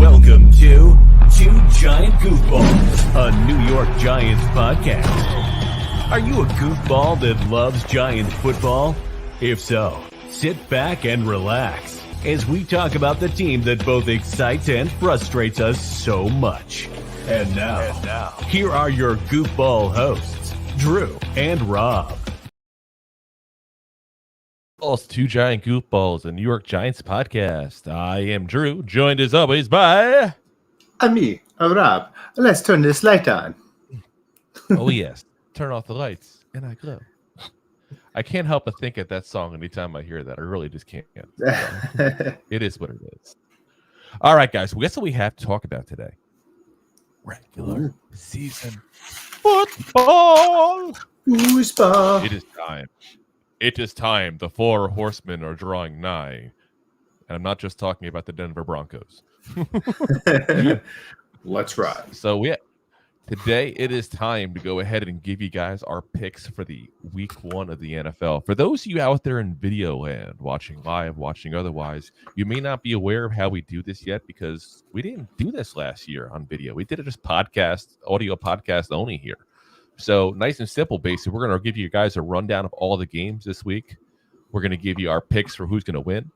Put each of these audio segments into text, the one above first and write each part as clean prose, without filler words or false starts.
Welcome to Two Giant Goofballs, a New York Giants podcast. Are you a goofball that loves Giants football? If so, sit back and relax as we talk about the team that both excites and frustrates us so much. And now, here are your goofball hosts, Drew and Rob. Two Giant Goofballs, a New York Giants podcast. I am Drew, joined as always by... me, Rob. Let's turn this light on. Oh, yes. Turn off the lights, and I glow. I can't help but think of that song anytime I hear that. I really just can't. So, it is what it is. All right, guys. Well, guess what we have to talk about today? Regular season football. Gooseball. It is time. It is time. The four horsemen are drawing nigh. And I'm not just talking about the Denver Broncos. Let's ride. So, today it is time to go ahead and give you guys our picks for the week 1 of the NFL. For those of you out there in video land, watching live, watching otherwise, you may not be aware of how we do this yet because we didn't do this last year on video. We did it just audio podcast only here. So nice and simple, basically. We're going to give you guys a rundown of all the games this week. We're going to give you our picks for who's going to win,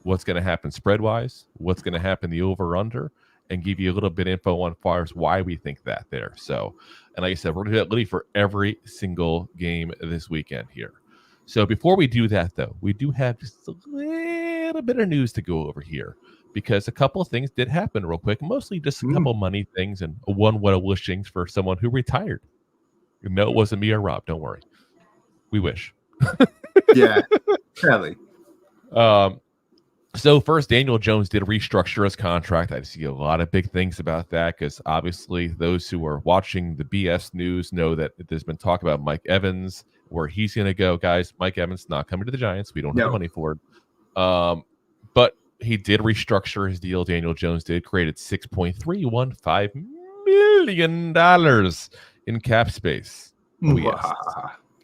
what's going to happen spread-wise, what's going to happen the over-under, and give you a little bit of info on far as why we think that there. So, and like I said, we're going to do that literally for every single game this weekend here. So before we do that, though, we do have just a little bit of news to go over here because a couple of things did happen real quick, mostly just a couple money things and one wishings for someone who retired. No, it wasn't me or Rob. Don't worry. We wish. Yeah, sadly. So first, Daniel Jones did restructure his contract. I see a lot of big things about that because obviously those who are watching the BS news know that there's been talk about Mike Evans, where he's going to go. Guys, Mike Evans not coming to the Giants. We don't have the money for it. But he did restructure his deal. Daniel Jones did, created $6.315 million in cap space. Oh, yes.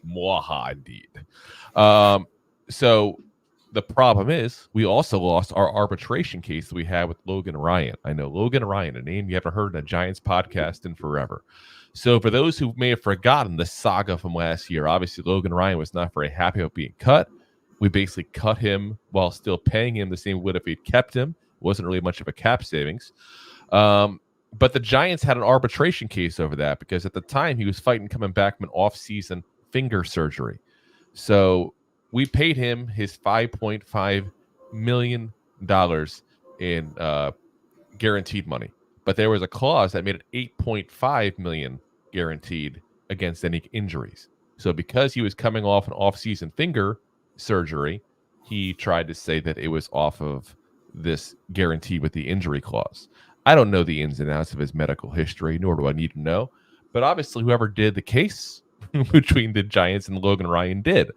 Mwaha, indeed. So the problem is we also lost our arbitration case that we had with Logan Ryan. I know Logan Ryan, a name you haven't heard in a Giants podcast in forever. So for those who may have forgotten the saga from last year, obviously Logan Ryan was not very happy about being cut. We basically cut him while still paying him the same would if we'd kept him. It wasn't really much of a cap savings. But the Giants had an arbitration case over that because at the time he was fighting coming back from an off-season finger surgery. So we paid him his $5.5 million in guaranteed money. But there was a clause that made it $8.5 million guaranteed against any injuries. So because he was coming off an off-season finger surgery, he tried to say that it was off of this guarantee with the injury clause. I don't know the ins and outs of his medical history, nor do I need to know. But obviously, whoever did the case between the Giants and Logan Ryan did.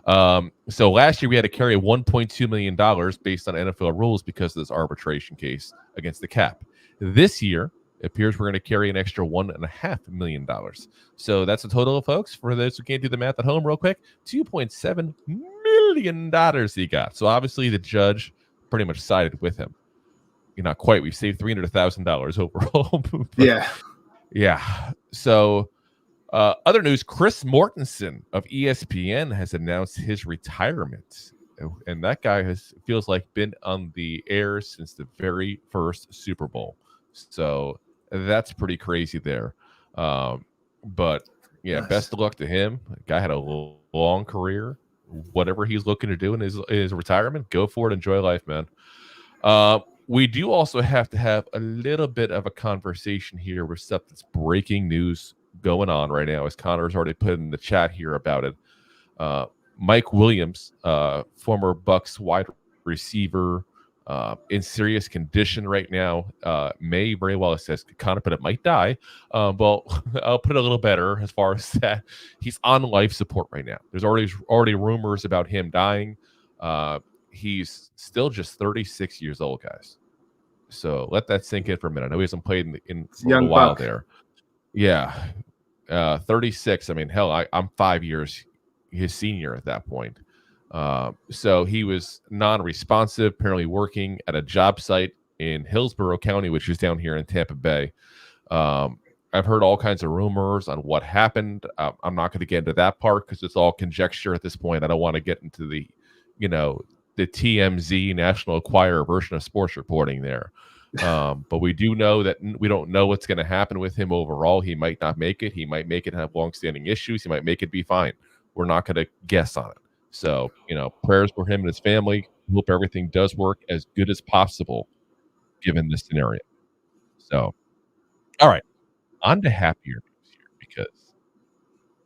So last year, we had to carry $1.2 million based on NFL rules because of this arbitration case against the cap. This year, it appears we're going to carry an extra $1.5 million. So that's a total of, folks, for those who can't do the math at home real quick, $2.7 million he got. So obviously, the judge pretty much sided with him. Not quite. We've saved $300,000 overall. Yeah. So, other news: Chris Mortensen of ESPN has announced his retirement, and that guy feels like been on the air since the very first Super Bowl. So that's pretty crazy there. But yeah, nice. Best of luck to him. The guy had a long career. Whatever he's looking to do in his retirement, go for it. Enjoy life, man. We do also have to have a little bit of a conversation here with stuff that's breaking news going on right now, as Connor's already put in the chat here about it. Mike Williams, former Bucs wide receiver, in serious condition right now. May very well, it says Connor, but it might die. Well, I'll put it a little better as far as that. He's on life support right now. There's already rumors about him dying. He's still just 36 years old, guys. So let that sink in for a minute. I know he hasn't played in a while there. Yeah. 36. I mean, hell, I'm 5 years his senior at that point. So he was non-responsive, apparently working at a job site in Hillsborough County, which is down here in Tampa Bay. I've heard all kinds of rumors on what happened. I'm not going to get into that part because it's all conjecture at this point. I don't want to get into the TMZ National Enquirer version of sports reporting there. But we do know that we don't know what's going to happen with him overall. He might not make it. He might make it and have longstanding issues. He might make it be fine. We're not going to guess on it. So, prayers for him and his family. Hope everything does work as good as possible given this scenario. So, all right. On to happier news here because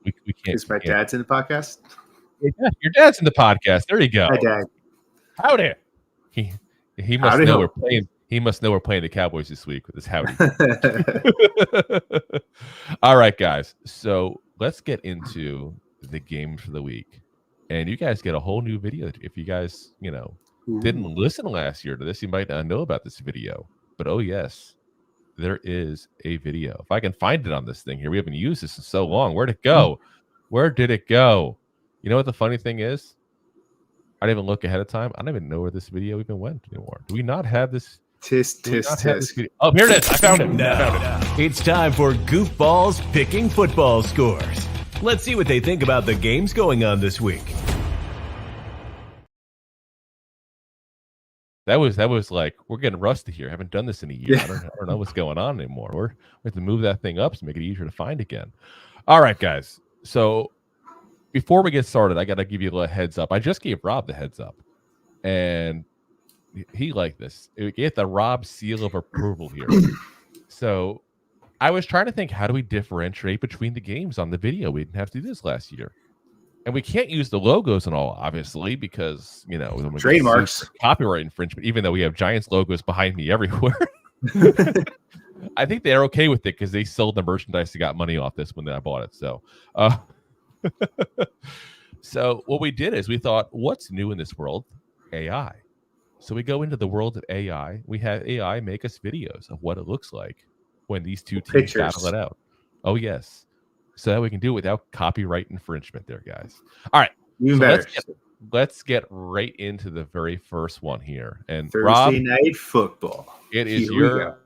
we can't. Is my dad's in the podcast? Your dad's in the podcast. There you go. Hi, Dad. Howdy. He must know we're playing. He must know we're playing the Cowboys this week with his howdy. All right, guys. So let's get into the games for the week, and you guys get a whole new video. If you guys, didn't listen last year to this, you might not know about this video. But oh yes. There is a video. If I can find it on this thing here, we haven't used this in so long. Where'd it go? Where did it go? You know what the funny thing is? I didn't even look ahead of time. I don't even know where this video even went anymore. Do we not have this? Tisk. Oh, here it is. I found it. Now, it's time for Goofballs picking football scores. Let's see what they think about the games going on this week. That was like, we're getting rusty here. I haven't done this in a year. I don't know what's going on anymore. We have to move that thing up to make it easier to find again. All right, guys. So before we get started, I got to give you a little heads up. I just gave Rob the heads up, and he liked this. It gave the Rob seal of approval here. So I was trying to think, how do we differentiate between the games on the video? We didn't have to do this last year. And we can't use the logos and all, obviously, because, trademarks, copyright infringement, even though we have Giants logos behind me everywhere. I think they're okay with it because they sold the merchandise and got money off this when I bought it. So, so what we did is we thought, what's new in this world? AI. So we go into the world of AI. We have AI make us videos of what it looks like when these two teams battle it out. Oh, yes. So that we can do it without copyright infringement there, guys. All right. Even better. Let's get right into the very first one here. And Thursday Rob, night football. It is your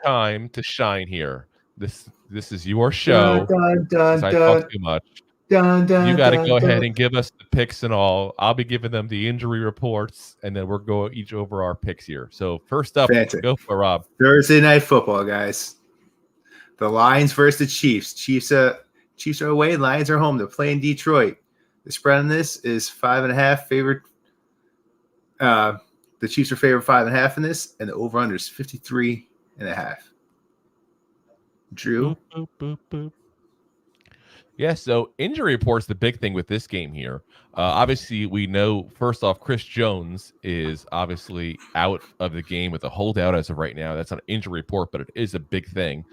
time to shine here. This is your show. Dun, dun, I dun, talk too much. dun, dun, You got to dun, go dun. ahead and give us the picks and all. I'll be giving them the injury reports, and then we're going each over our picks here. So first up, Fantastic. Go for Rob. Thursday night football, guys. The Lions versus the Chiefs. Chiefs are away. Lions are home. They're playing Detroit. The spread on this is 5.5 favorite. The Chiefs are favored 5.5 in this, and the over/under is 53.5. Drew. Boop, boop, boop, boop. Yeah, so injury report's the big thing with this game here. Obviously, we know, first off, Chris Jones is obviously out of the game with a holdout as of right now. That's not an injury report, but it is a big thing.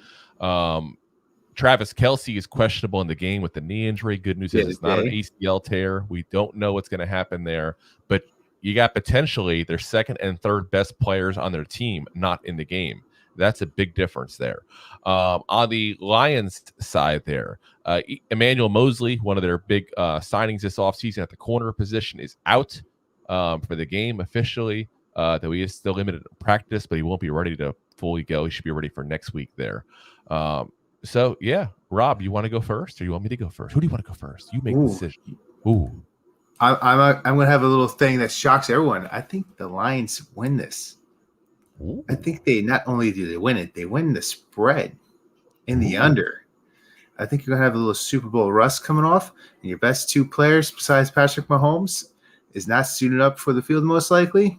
Travis Kelce is questionable in the game with the knee injury. Good news is it's not an ACL tear. We don't know what's going to happen there, but you got potentially their second and third best players on their team not in the game. That's a big difference there. On the Lions side there, Emmanuel Mosley, one of their big signings this offseason at the corner position, is out for the game officially. Though he is still limited in practice, but he won't be ready to fully go. He should be ready for next week there. So, yeah, Rob, you want to go first or you want me to go first? Who do you want to go first? You make the decision. Ooh. I'm going to have a little thing that shocks everyone. I think the Lions win this. Ooh. I think they not only do they win it, they win the spread in the under. I think you're going to have a little Super Bowl rust coming off, and your best two players besides Patrick Mahomes is not suited up for the field most likely.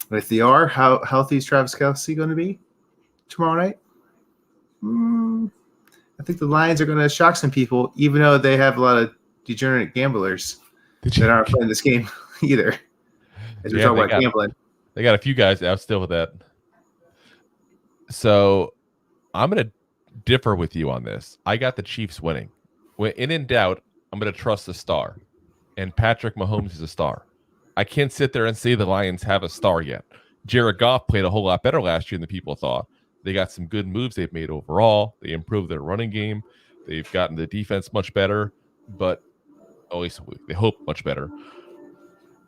But if they are, how healthy is Travis Kelce going to be tomorrow night? I think the Lions are going to shock some people, even though they have a lot of degenerate gamblers that aren't playing this game either. As we talk about gambling. They got a few guys out still with that. So I'm going to differ with you on this. I got the Chiefs winning. When in doubt, I'm going to trust the star. And Patrick Mahomes is a star. I can't sit there and say the Lions have a star yet. Jared Goff played a whole lot better last year than people thought. They got some good moves they've made overall. They improved their running game. They've gotten the defense much better, but at least they hope much better.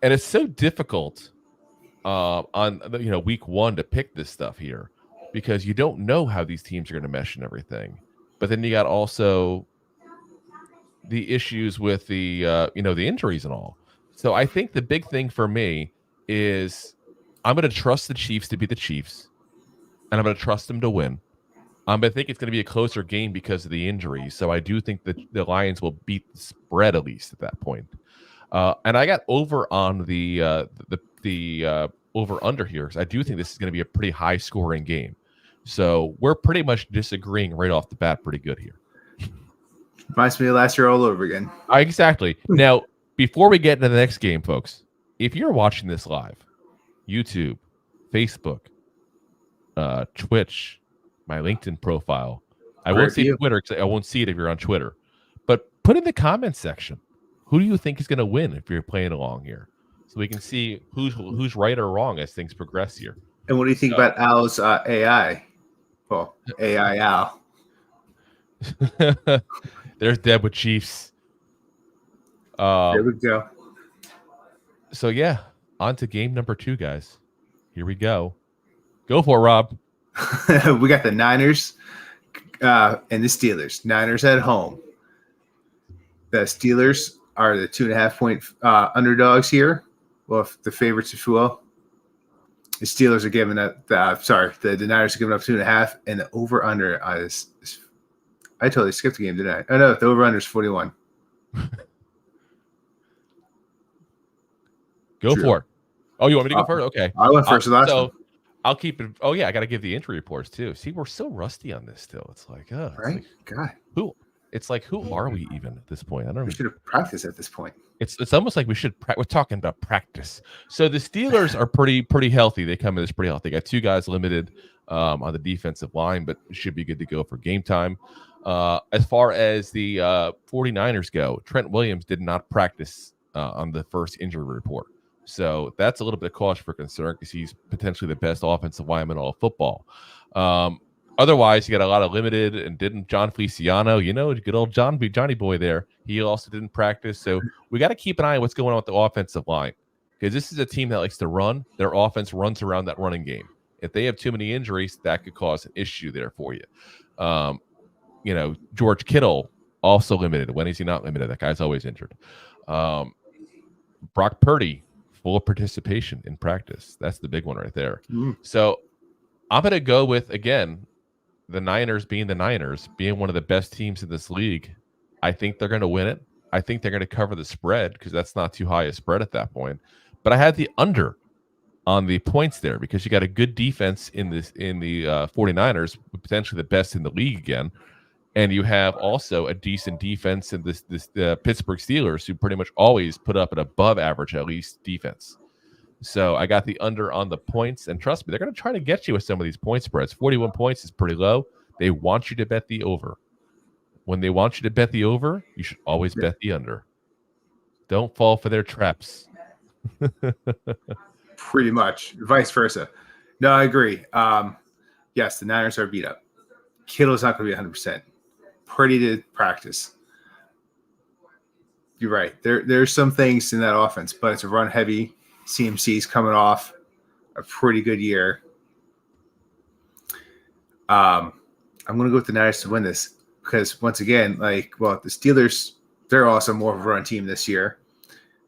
And it's so difficult on week 1 to pick this stuff here, because you don't know how these teams are going to mesh and everything. But then you got also the issues with the the injuries and all. So I think the big thing for me is I'm going to trust the Chiefs to be the Chiefs, and I'm going to trust them to win. I think it's going to be a closer game because of the injuries. So I do think that the Lions will beat the spread at least at that point. And I got over on the over under here, because I do think this is going to be a pretty high scoring game. So we're pretty much disagreeing right off the bat pretty good here. Reminds me of last year all over again. Exactly. Now, before we get into the next game, folks, if you're watching this live, YouTube, Facebook, Twitch, my LinkedIn profile, I won't see Twitter because I won't see it if you're on Twitter. But put in the comments section, who do you think is going to win if you're playing along here, so we can see who's right or wrong as things progress here. And what do you think about Al's AI? Well, AI Al. There's Deb with Chiefs. There we go. So yeah, on to game number 2, guys. Here we go. Go for it, Rob. We got the Niners and the Steelers. Niners at home. The Steelers are the 2.5 point underdogs here. Well, if the favorites, if you will. The Steelers are giving up. The Niners are giving up 2.5, and the over under is. I totally skipped the game, didn't I? Oh no, the over under is 41. Go for it. Oh, you want me to go first? Okay. I went first last one. I'll keep it. Oh yeah, I got to give the injury reports too. See, we're so rusty on this still. It's like, right? God, who? It's like, who are we even at this point? I don't know. We should have practiced at this point. It's almost like we should. We're talking about practice. So the Steelers are pretty healthy. They come in as pretty healthy. They got 2 guys limited on the defensive line, but should be good to go for game time. As far as the 49ers go, Trent Williams did not practice on the first injury report. So that's a little bit of cause for concern, because he's potentially the best offensive lineman in all of football. Otherwise, you got a lot of limited, and didn't John Feliciano, good old Johnny boy there. He also didn't practice. So we got to keep an eye on what's going on with the offensive line, because this is a team that likes to run. Their offense runs around that running game. If they have too many injuries, that could cause an issue there for you. George Kittle also limited. When is he not limited? That guy's always injured. Brock Purdy, full participation in practice. That's the big one right there. So I'm going to go with, again, the Niners being the Niners, being one of the best teams in this league. I think they're going to win it. I think they're going to cover the spread, because that's not too high a spread at that point. But I had the under on the points there, because you got a good defense in the 49ers, potentially the best in the league again. And you have also a decent defense in this Pittsburgh Steelers, who pretty much always put up an above average, at least, defense. So I got the under on the points. And trust me, they're going to try to get you with some of these point spreads. 41 points is pretty low. They want you to bet the over. When they want you to bet the over, you should always bet the under. Don't fall for their traps. Pretty much. Vice versa. No, I agree. Yes, the Niners are beat up. Kittle's not going to be 100%. Pretty to practice. You're right. There's some things in that offense, but it's a run heavy. CMC's coming off a pretty good year. I'm going to go with the Niners to win this, because once again, the Steelers, they're also more of a run team this year.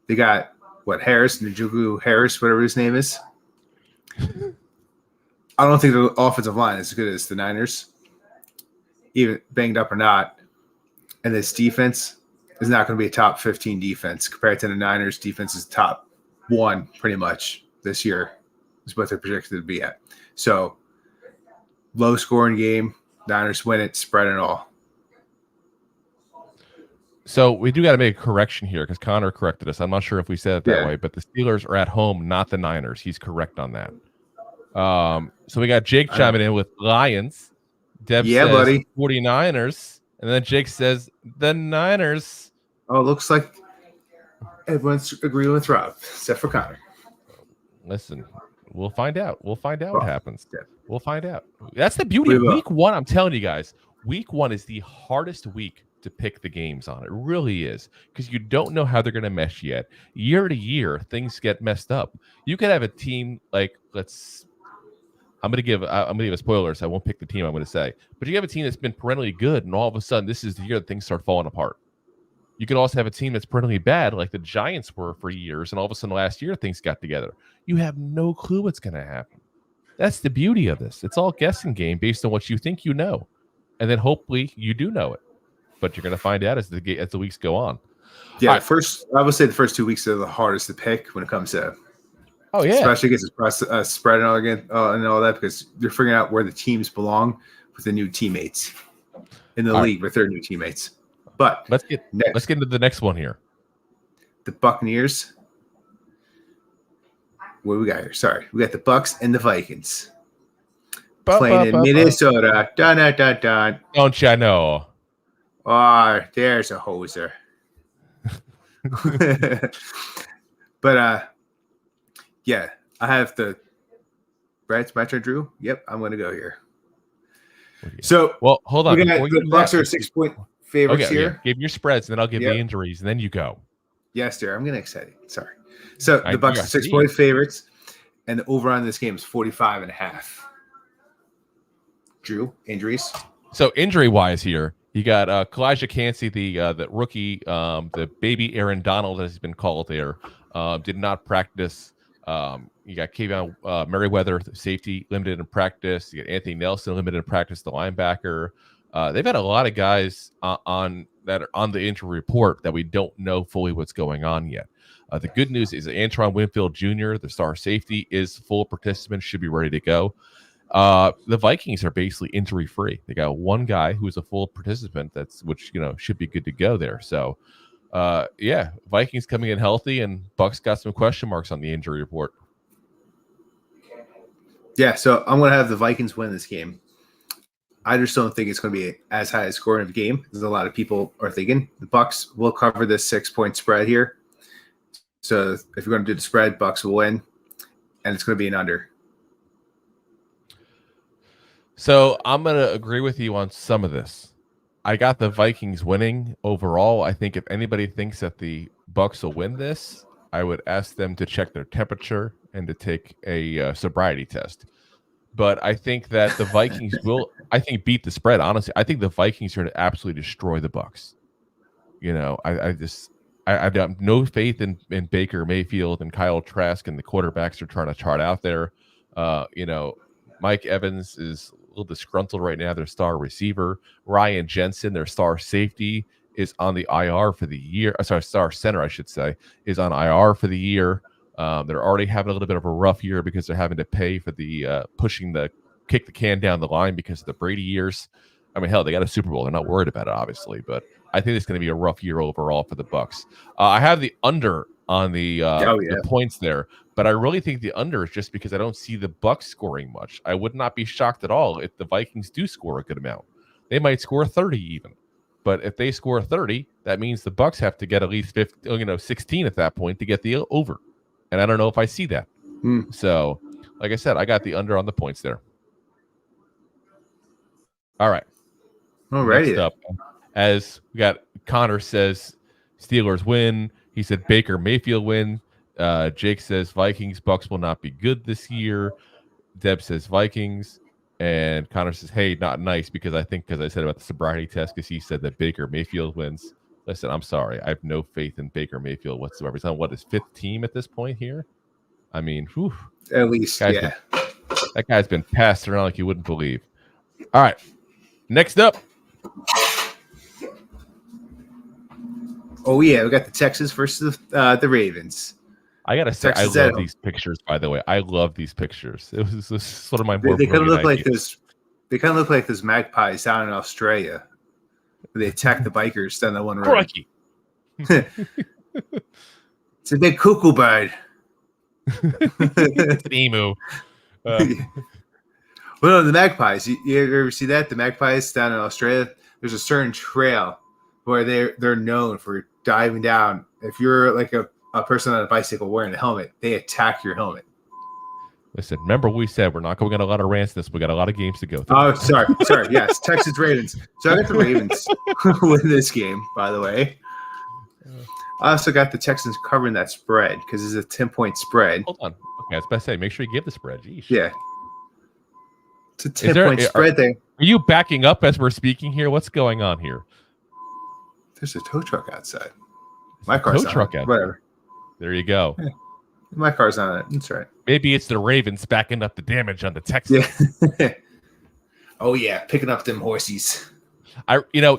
They got Njoku Harris, whatever his name is. I don't think the offensive line is as good as the Niners, even banged up or not. And this defense is not going to be a top 15 defense compared to the Niners. Defense is top 1 pretty much this year is what they're projected to be at. So low scoring game. Niners win it, spread and all. So we do got to make a correction here, because Connor corrected us. I'm not sure if we said it that way, but the Steelers are at home, not the Niners. He's correct on that. So we got Jake chiming in with Lions. Deb says buddy. 49ers. And then Jake says the Niners. Oh, it looks like everyone's agreeing with Rob, except for Connor. Listen, we'll find out. We'll find out what happens. We'll find out. That's the beauty of week 1. I'm telling you guys, week 1 is the hardest week to pick the games on. It really is, because you don't know how they're going to mesh yet. Year to year, things get messed up. You could have a team like I'm going to give a spoiler, so I won't pick the team I'm going to say. But you have a team that's been perennially good, and all of a sudden, this is the year that things start falling apart. You could also have a team that's perennially bad, like the Giants were for years, and all of a sudden last year things got together. You have no clue what's going to happen. That's the beauty of this. It's all guessing game based on what you think you know, and then hopefully you do know it. But you're going to find out as the weeks go on. Yeah, right. I would say the first 2 weeks are the hardest to pick when it comes to. Oh yeah, especially against spread and all that, because you're figuring out where the teams belong with the new teammates in the league with their new teammates. But let's get into the next one here. The Buccaneers. What do we got here? Sorry, we got the Bucs and the Vikings playing in Minnesota. Dun dun dun dun. Don't you know? Oh, there's a hoser. But yeah, I have the Brad's my turn, Drew. Yep, I'm going to go here. So, well, hold on. The Bucs are 6-point favorites here. Yeah. Give your spreads, and then I'll give the injuries, and then you go. Yes, dear. I'm getting excited. Sorry. So the Bucs are 6-point favorites, and the over on this game is 45.5. Drew, injuries. So injury-wise here, you got Kalijah Cansey, the rookie, the baby Aaron Donald, as has been called there, did not practice. You got Kayvon Merriweather, safety, limited in practice. You got Anthony Nelson, limited in practice, the linebacker. They've had a lot of guys on the injury report that we don't know fully what's going on yet. The good news is that Antron Winfield Jr., the star safety, is full participant, should be ready to go. The Vikings are basically injury free. They got one guy who's a full participant, which should be good to go there. So, Vikings coming in healthy, and Bucs got some question marks on the injury report. Yeah, so I'm going to have the Vikings win this game. I just don't think it's going to be as high a scoring of a game as a lot of people are thinking. The Bucs will cover this 6-point spread here. So if you're going to do the spread, Bucs will win, and it's going to be an under. So I'm going to agree with you on some of this. I got the Vikings winning overall. I think if anybody thinks that the Bucs will win this, I would ask them to check their temperature and to take a sobriety test. But I think that the Vikings will, beat the spread. Honestly, I think the Vikings are going to absolutely destroy the Bucs. I have no faith in Baker Mayfield and Kyle Trask and the quarterbacks are trying to chart out there. Mike Evans is a little disgruntled right now. Their star receiver, Ryan Jensen, their star safety, is on the IR for the year. Star center, I should say, is on IR for the year. They're already having a little bit of a rough year because they're having to pay for the kick the can down the line because of the Brady years. I mean, hell, they got a Super Bowl. They're not worried about it, obviously, but I think it's going to be a rough year overall for the Bucs. I have the under on the points there, but I really think the under is just because I don't see the Bucs scoring much. I would not be shocked at all if the Vikings do score a good amount. They might score 30 even, but if they score 30, that means the Bucs have to get at least 16 at that point to get the over. And I don't know if I see that. So, like I said, I got the under on the points there. All right. Alrighty. Next up, as we got Connor says, Steelers win. He said Baker Mayfield win. Jake says Vikings, Bucs will not be good this year. Deb says Vikings. And Connor says, hey, not nice because I said about the sobriety test because he said that Baker Mayfield wins. Listen, I'm sorry. I have no faith in Baker Mayfield whatsoever. He's on his 5th team at this point here. I mean, whew. At least, that guy's been passed around like you wouldn't believe. All right. Next up. Oh, yeah. We got the Texans versus the Ravens. I got to say, I love these pictures, by the way. I love these pictures. It was sort of my more They kind of look like this. They kind of look like those magpies down in Australia. They attack the bikers down that one road. It's a big cuckoo bird. It's an emu. Well, no, the magpies. You ever see that? The magpies down in Australia, there's a certain trail where they're known for diving down. If you're like a person on a bicycle wearing a helmet, they attack your helmet. Listen, remember we said we're not going to get a lot of rants this. We got a lot of games to go through. Oh, sorry. Yes, Texas Ravens. So I got the Ravens. win this game, by the way. I also got the Texans covering that spread because it's a 10-point spread. Hold on. Okay, I was about to say, make sure you give the spread. Jeez. Yeah. It's a 10-point spread there. Are you backing up as we're speaking here? What's going on here? There's a tow truck outside. My car's tow truck on it. out. Whatever. There you go. Yeah. My car's on it. That's right. Maybe it's the Ravens backing up the damage on the Texans. Yeah. Oh yeah, picking up them horsies.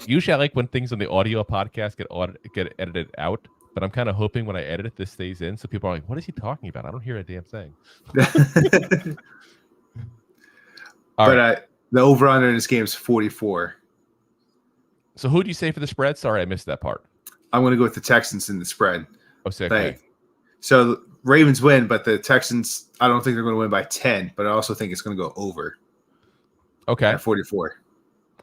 Usually I like when things on the audio podcast get edited out, but I'm kind of hoping when I edit it, this stays in, so people are like, "What is he talking about? I don't hear a damn thing." The over/under in this game is 44. So who do you say for the spread? Sorry, I missed that part. I'm going to go with the Texans in the spread. Oh, okay. So Ravens win, but the Texans, I don't think they're going to win by 10, but I also think it's going to go over. Okay. At 44.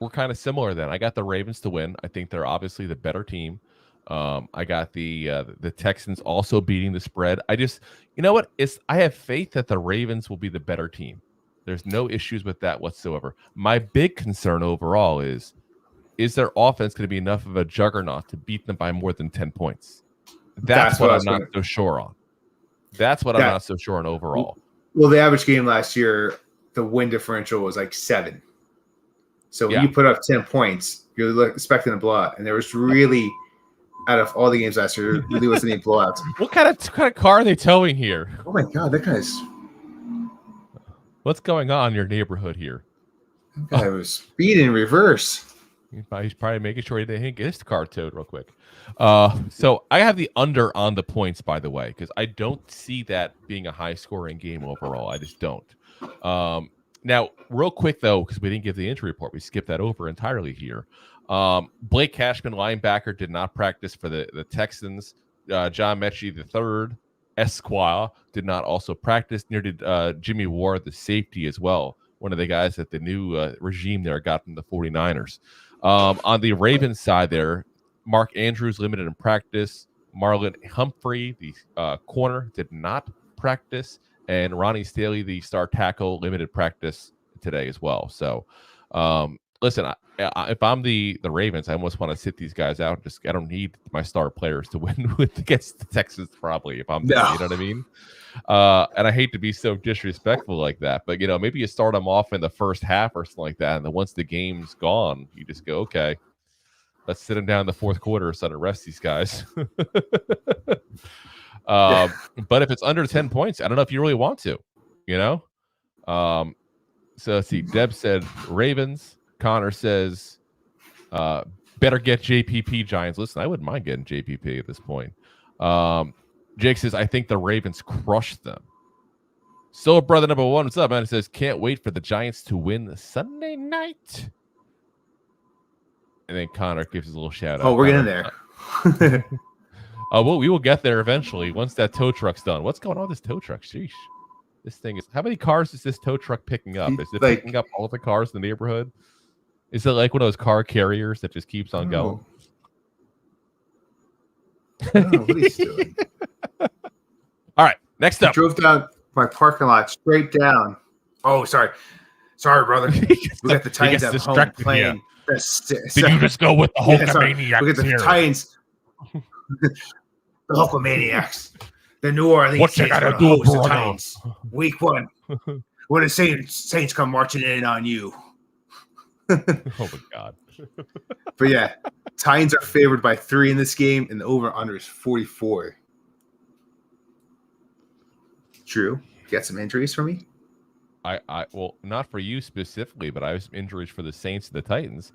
We're kind of similar then. I got the Ravens to win. I think they're obviously the better team. I got the Texans also beating the spread. I just, you know what? I have faith that the Ravens will be the better team. There's no issues with that whatsoever. My big concern overall is their offense going to be enough of a juggernaut to beat them by more than 10 points? That's what I'm not so sure on. That's what I'm not so sure on overall. Well, the average game last year, the win differential was like 7. So when you put up 10 points, you're expecting a blowout. And there was really, out of all the games last year, there really wasn't any blowouts. What kind of car are they towing here? Oh my God, that guy's... What's going on in your neighborhood here? That guy was speeding in reverse. He's probably making sure he didn't get his car towed real quick. So I have the under on the points, by the way, because I don't see that being a high-scoring game overall. I just don't. Now, real quick, though, because we didn't give the injury report, we skipped that over entirely here. Blake Cashman, linebacker, did not practice for the Texans. John Mechie III, Esquire, did not also practice. Neither did Jimmy Ward, the safety, as well. One of the guys that the new regime there got from the 49ers. On the Ravens side there, Mark Andrews limited in practice. Marlon Humphrey, the corner, did not practice. And Ronnie Staley, the star tackle, limited practice today as well. So, listen, if I'm the Ravens, I almost want to sit these guys out. I don't need my star players to win against the Texans, probably, if I'm them, you know what I mean? And I hate to be so disrespectful like that, but, maybe you start them off in the first half or something like that, and then once the game's gone, you just go, okay, let's sit them down in the fourth quarter so to rest these guys. But if it's under 10 points, I don't know if you really want to, so let's see. Deb said Ravens. Connor says better get JPP Giants. Listen, I wouldn't mind getting JPP at this point. Jake says I think the Ravens crushed them. So brother number 1, what's up, man? It says can't wait for the Giants to win Sunday night. And then Connor gives us a little shout out. Oh, we're getting there. Well, we will get there eventually once that tow truck's done. What's going on with this tow truck? Sheesh. This thing is... How many cars is this tow truck picking up? Is it picking up all the cars in the neighborhood? Is it like one of those car carriers that just keeps on going? I don't know what he's doing. All right, next up. I drove down my parking lot straight down. Oh, sorry. Sorry, brother. We got the Titans at home playing. Did you just go with the Hulkamaniacs We got the Titans. The Hulkamaniacs. The New Orleans what you gotta do, the Titans. Week 1. When the Saints come marching in on you. Oh my God. But yeah, Titans are favored by 3 in this game, and the over-under is 44. Drew, you got some injuries for me? Well, not for you specifically, but I have some injuries for the Saints and the Titans.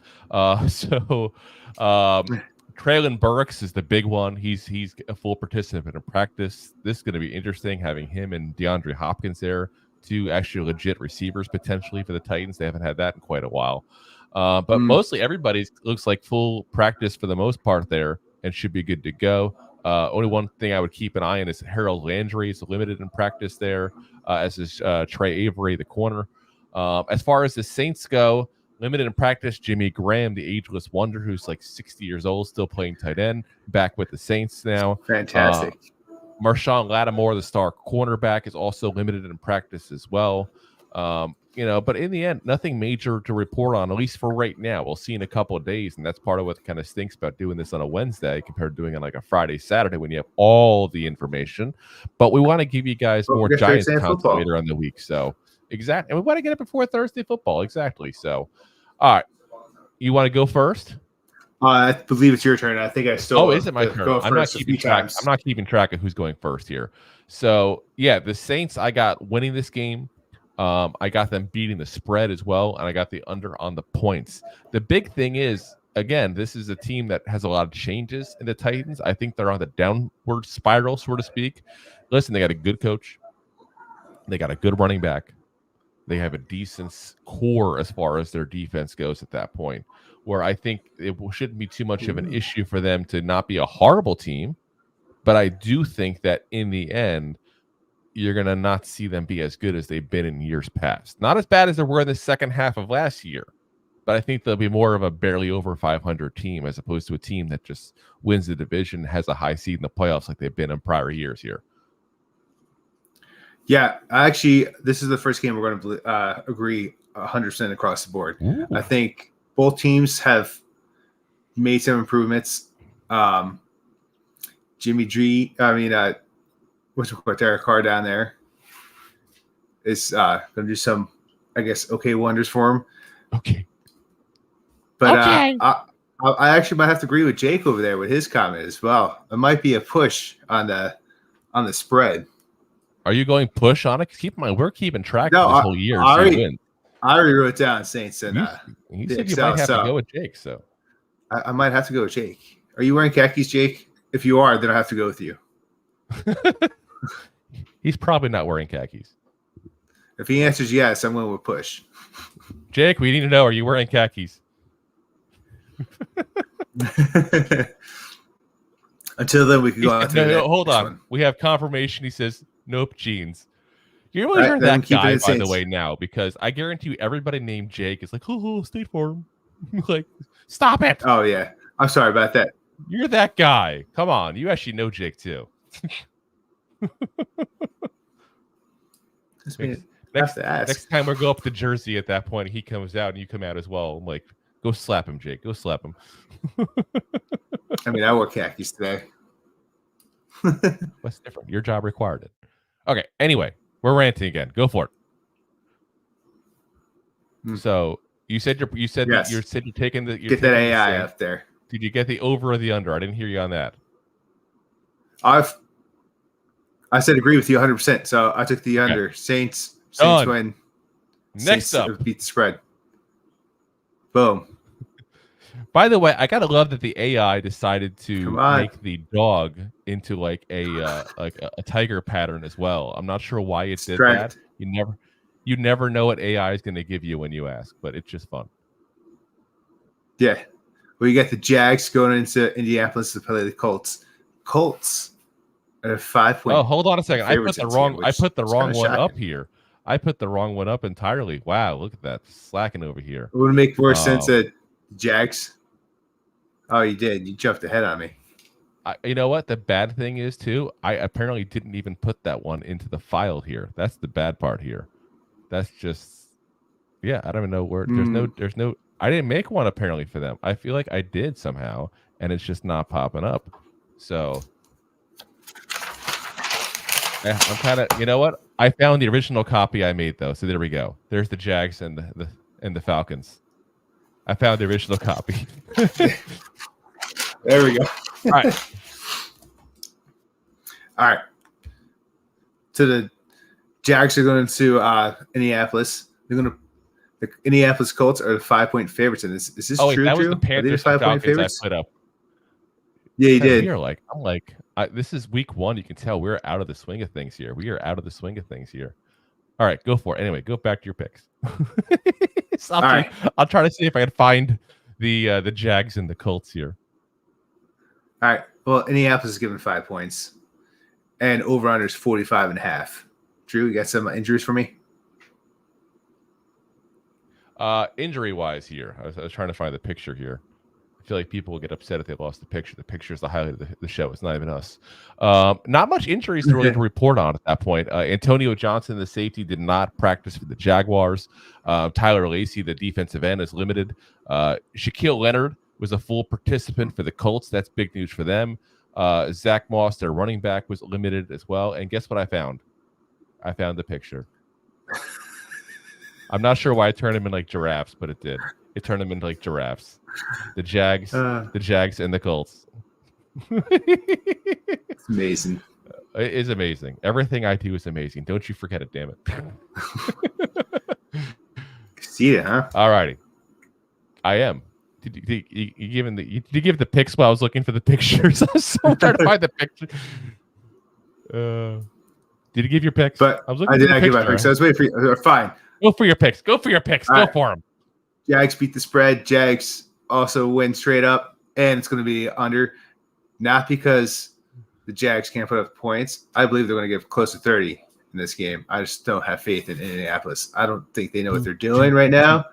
Traylon Burks is the big one. He's a full participant in practice. This is going to be interesting, having him and DeAndre Hopkins there, 2 actually legit receivers potentially for the Titans. They haven't had that in quite a while. But mostly everybody looks like full practice for the most part there and should be good to go. Only one thing I would keep an eye on is Harold Landry is limited in practice there, as is Trey Avery, the corner. As far as the Saints go, limited in practice, Jimmy Graham, the ageless wonder, who's like 60 years old, still playing tight end, back with the Saints now. Fantastic. Marshawn Lattimore, the star cornerback, is also limited in practice as well. But in the end, nothing major to report on, at least for right now. We'll see in a couple of days, and that's part of what kind of stinks about doing this on a Wednesday compared to doing it like a Friday, Saturday when you have all the information. But we want to give you guys more Giants content football later on the week. So exactly, and we want to get it before Thursday football. Exactly. So, all right, you want to go first? I believe it's your turn. I think I still. Oh, is it my turn? I'm not keeping track. I'm not keeping track of who's going first here. So yeah, the Saints I got winning this game. I got them beating the spread as well, and I got the under on the points. The big thing is, again, this is a team that has a lot of changes in the Titans. I think they're on the downward spiral, so to speak. Listen, they got a good coach. They got a good running back. They have a decent core as far as their defense goes at that point, where I think it shouldn't be too much of an issue for them to not be a horrible team. But I do think that in the end, you're going to not see them be as good as they've been in years past. Not as bad as they were in the second half of last year, but I think they'll be more of a barely over 500 team as opposed to a team that just wins the division, has a high seed in the playoffs like they've been in prior years here. Yeah, actually, this is the first game we're going to agree 100% across the board. Ooh. I think both teams have made some improvements. Jimmy G, what's Derek Carr down there is going to do some, I guess, okay wonders for him. Okay. But okay. I actually might have to agree with Jake over there with his comment as well. It might be a push on the spread. Are you going push on it? Keep in mind, we're keeping track of this whole year. I already wrote down Saints and you said you might have to go with Jake, so I might have to go with Jake. Are you wearing khakis, Jake? If you are, then I have to go with you. He's probably not wearing khakis. If he answers yes, I'm going with push. Jake, we need to know, are you wearing khakis? Until then, we can go out to hold on. One. We have confirmation. He says, nope, jeans. You're really that guy, by the way, now, because I guarantee you everybody named Jake is like, oh, State Farm. Like, stop it. Oh, yeah. I'm sorry about that. You're that guy. Come on. You actually know Jake, too. Next time we go up to Jersey at that point, he comes out and you come out as well. I'm like, go slap him, Jake. Go slap him. I mean, I wore khakis today. What's different? Your job required it. Okay. Anyway, we're ranting again. Go for it. So you said yes. You're taking the get that AI up there. Did you get the over or the under? I didn't hear you on that. I said agree with you 100%. So I took the under. Okay. Saints win. Next Saints up, beat the spread. Boom. By the way, I gotta love that the AI decided to make the dog into like a tiger pattern as well. I'm not sure why it did that. You never know what AI is going to give you when you ask, but it's just fun. Yeah. Well, you got the Jags going into Indianapolis to play the Colts. Colts are 5-point. Oh, hold on a second. I put the wrong one up here. I put the wrong one up entirely. Wow, look at that. Slacking over here. It would make more sense that Jags. Oh, you did. You jumped ahead on me. You know what? The bad thing is, too, I apparently didn't even put that one into the file here. That's the bad part here. That's just, yeah, I don't even know where. There's no. I didn't make one apparently for them. I feel like I did somehow, and it's just not popping up. So, yeah, I'm kind of. You know what? I found the original copy I made though. So there we go. There's the Jags and the Falcons. I found the original copy. There we go. All right. All right. So the Jags are going to Indianapolis. The Indianapolis Colts are the 5-point favorites. And is this true? That was the Panthers 5-point favorites I put up. Yeah, you did. I'm like, this is week 1. You can tell we're out of the swing of things here. All right, go for it. Anyway, go back to your picks. I'll try to see if I can find the Jags and the Colts here. All right. Well, Indianapolis is given 5 points, and over/under is 45.5. Drew, you got some injuries for me? Injury wise, here, I was trying to find the picture here. feel like people will get upset if they lost the picture. The picture is the highlight of the show. It's not even us. Not much injuries to really to report on at that point. Antonio Johnson, the safety, did not practice for the Jaguars. Tyler Lacey, the defensive end, is limited. Shaquille Leonard was a full participant for the Colts. That's big news for them. Zach Moss, their running back, was limited as well. And guess what I found? I found the picture. I'm not sure why I turned them in like giraffes, but it did. It turned them into like giraffes. The Jags and the Colts. It's amazing. It is amazing. Everything I do is amazing. Don't you forget it, damn it. See it, huh? All righty. I am. Did you give the pics while I was looking for the pictures? I was so trying to find the picture. Did you give your picks? But I did not give my picks. I was waiting for you. Fine. Go for your picks. Go for them. Jags beat the spread. Jags also win straight up, and it's going to be under. Not because the Jags can't put up points. I believe they're going to give close to 30 in this game. I just don't have faith in Indianapolis. I don't think they know what they're doing right now.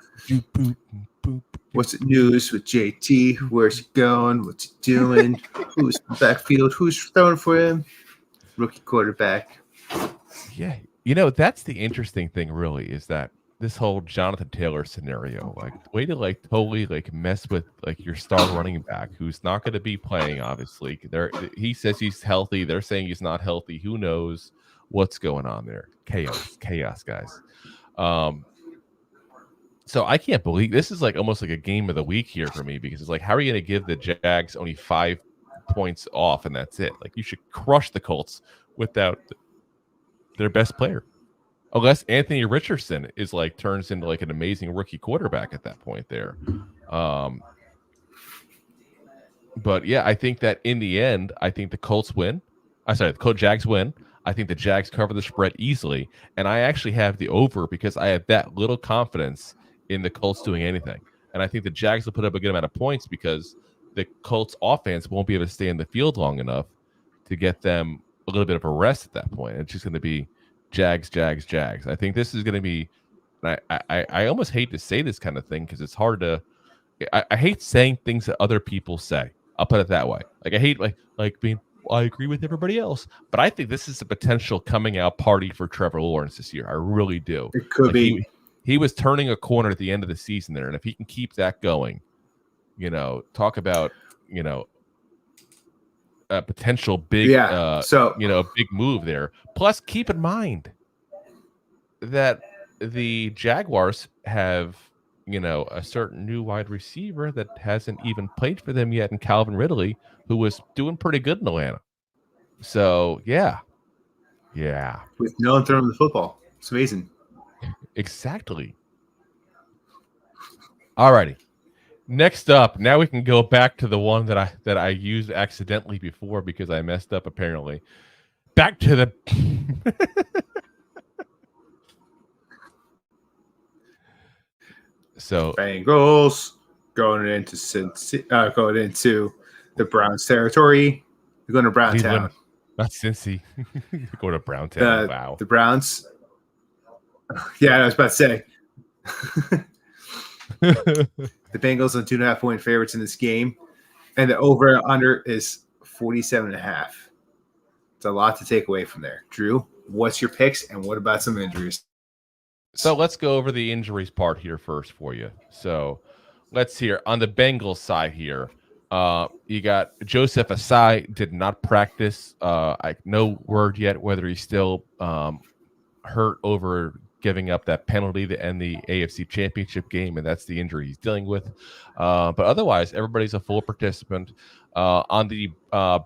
What's the news with JT? Where's he going? What's he doing? Who's in the backfield? Who's throwing for him? Rookie quarterback. Yeah. That's the interesting thing really is that this whole Jonathan Taylor scenario, like way to like totally like mess with like your star running back who's not going to be playing, obviously. He says he's healthy. They're saying he's not healthy. Who knows what's going on there? Chaos, guys. So I can't believe this is like almost like a game of the week here for me because it's like, how are you going to give the Jags only 5 points off and that's it? Like you should crush the Colts without their best player. Unless Anthony Richardson is like turns into like an amazing rookie quarterback at that point there. But yeah, I think that in the end, I think the Colts win. The Jags win. I think the Jags cover the spread easily. And I actually have the over because I have that little confidence in the Colts doing anything. And I think the Jags will put up a good amount of points because the Colts offense won't be able to stay in the field long enough to get them a little bit of a rest at that point. It's just going to be Jags. I think this is going to be, I almost hate to say this kind of thing because it's hard to, I hate saying things that other people say. I'll put it that way. Like I hate like being, I agree with everybody else, but I think this is a potential coming out party for Trevor Lawrence this year. I really do. It could be. He was turning a corner at the end of the season there, and if he can keep that going, talk about a potential big, big move there. Plus, keep in mind that the Jaguars have, a certain new wide receiver that hasn't even played for them yet in Calvin Ridley, who was doing pretty good in Atlanta. So, yeah. With no one throwing the football. It's amazing. Exactly. All righty. Next up, now we can go back to the one that I used accidentally before because I messed up apparently. Back to the So Bengals going into the Browns territory. They're going to Browntown. Not Cincy. Go to Browntown. Wow. The Browns. Yeah, I was about to say. The Bengals are 2.5 point favorites in this game, and the over and under is 47.5. It's a lot to take away from there. Drew, what's your picks, and what about some injuries? So let's go over the injuries part here first for you. So let's hear on the Bengals side here. You got Joseph Asai did not practice. No word yet whether he's still hurt over giving up that penalty to end the AFC Championship game, and that's the injury he's dealing with. But otherwise, everybody's a full participant. On the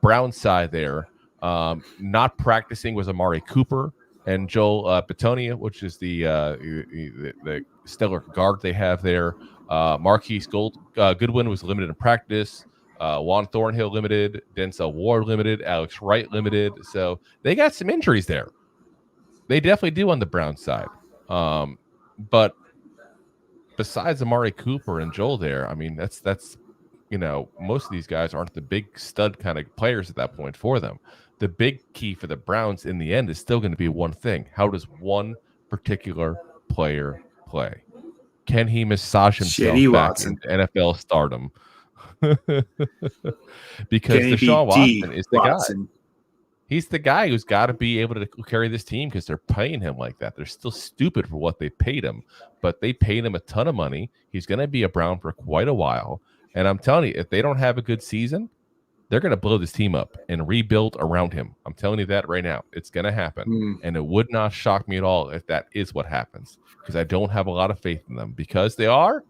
Brown side there, not practicing was Amari Cooper and Joel Bitonio, which is the stellar guard they have there. Marquise Goodwin was limited in practice. Juan Thornhill limited. Denzel Ward limited. Alex Wright limited. So they got some injuries there. They definitely do on the Brown side. But besides Amari Cooper and Joel there, I mean, that's most of these guys aren't the big stud kind of players at that point for them. The big key for the Browns in the end is still going to be one thing. How does one particular player play? Can he massage himself back into NFL stardom? Because Can he Deshaun beat D. Watson is the guy. Watson? He's the guy who's got to be able to carry this team because they're paying him like that. They're still stupid for what they paid him, but they paid him a ton of money. He's going to be a Brown for quite a while. And I'm telling you, if they don't have a good season, they're going to blow this team up and rebuild around him. I'm telling you that right now. It's going to happen. And it would not shock me at all if that is what happens, because I don't have a lot of faith in them because they are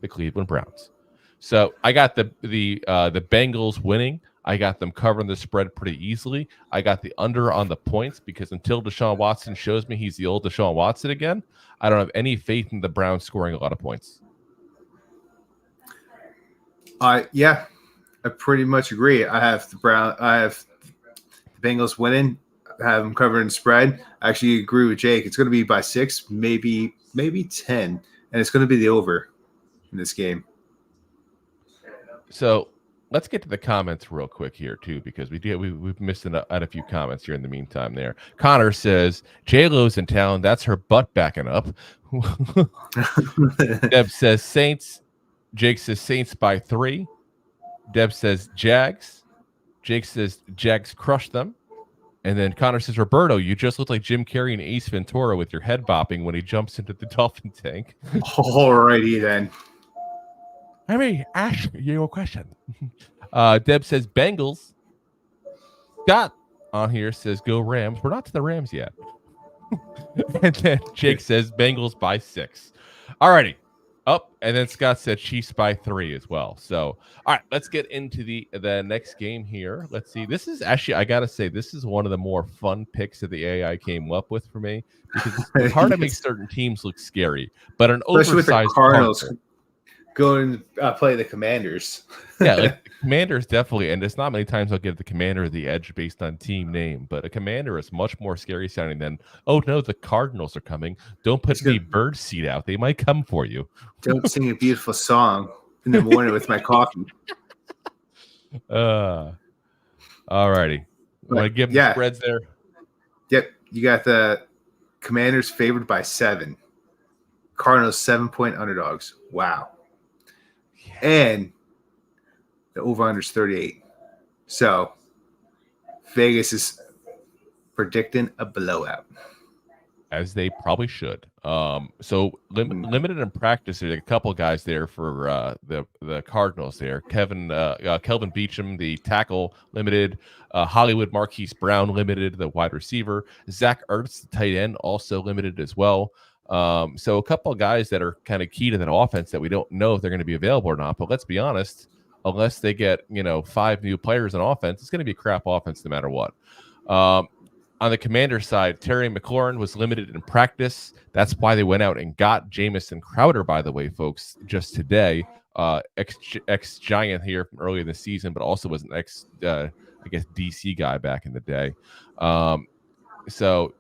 the Cleveland Browns. So I got the Bengals winning. I got them covering the spread pretty easily. I got the under on the points because until Deshaun Watson shows me he's the old Deshaun Watson again, I don't have any faith in the Browns scoring a lot of points. Yeah, I pretty much agree. I have the Bengals winning. I have them covering the spread. I actually agree with Jake. It's going to be by 6, maybe 10, and it's going to be the over in this game. So let's get to the comments real quick here too, because we've missed out a few comments here in the meantime. There, Connor says J-Lo's in town. That's her butt backing up. Deb says Saints. Jake says Saints by 3. Deb says Jags. Jake says Jags crush them. And then Connor says, Roberto, you just look like Jim Carrey and Ace Ventura with your head bopping when he jumps into the dolphin tank. Alrighty then. I mean, ask you a question. Deb says Bengals. Scott on here says go Rams. We're not to the Rams yet. And then Jake says Bengals by 6. Alrighty. And then Scott said Chiefs by 3 as well. So, all right, let's get into the next game here. Let's see. This is actually, I got to say, this is one of the more fun picks that the AI came up with for me because it's hard to make certain teams look scary. But an especially with oversized the Cardinals partner, going to play the Commanders. yeah, like the Commanders definitely, and there's not many times I'll give the Commander the edge based on team name, but a Commander is much more scary sounding than, oh no, the Cardinals are coming. Don't put any bird seed out. They might come for you. Don't sing a beautiful song in the morning with my coffee. All righty. Want to give them spreads there? Yep. You got the Commanders favored by 7. Cardinals 7-point underdogs. Wow. And the over-under is 38. So Vegas is predicting a blowout. As they probably should. So limited in practice, there's a couple guys there for the Cardinals there. Kelvin Beachum, the tackle, limited. Hollywood Marquise Brown, limited, the wide receiver. Zach Ertz, the tight end, also limited as well. So a couple of guys that are kind of key to that offense that we don't know if they're going to be available or not. But let's be honest, unless they get 5 new players on offense, it's going to be a crap offense no matter what. On the Commander side, Terry McLaurin was limited in practice. That's why they went out and got Jamison Crowder, by the way, folks, just today. Ex-Giant here from earlier this season, but also was an DC guy back in the day. So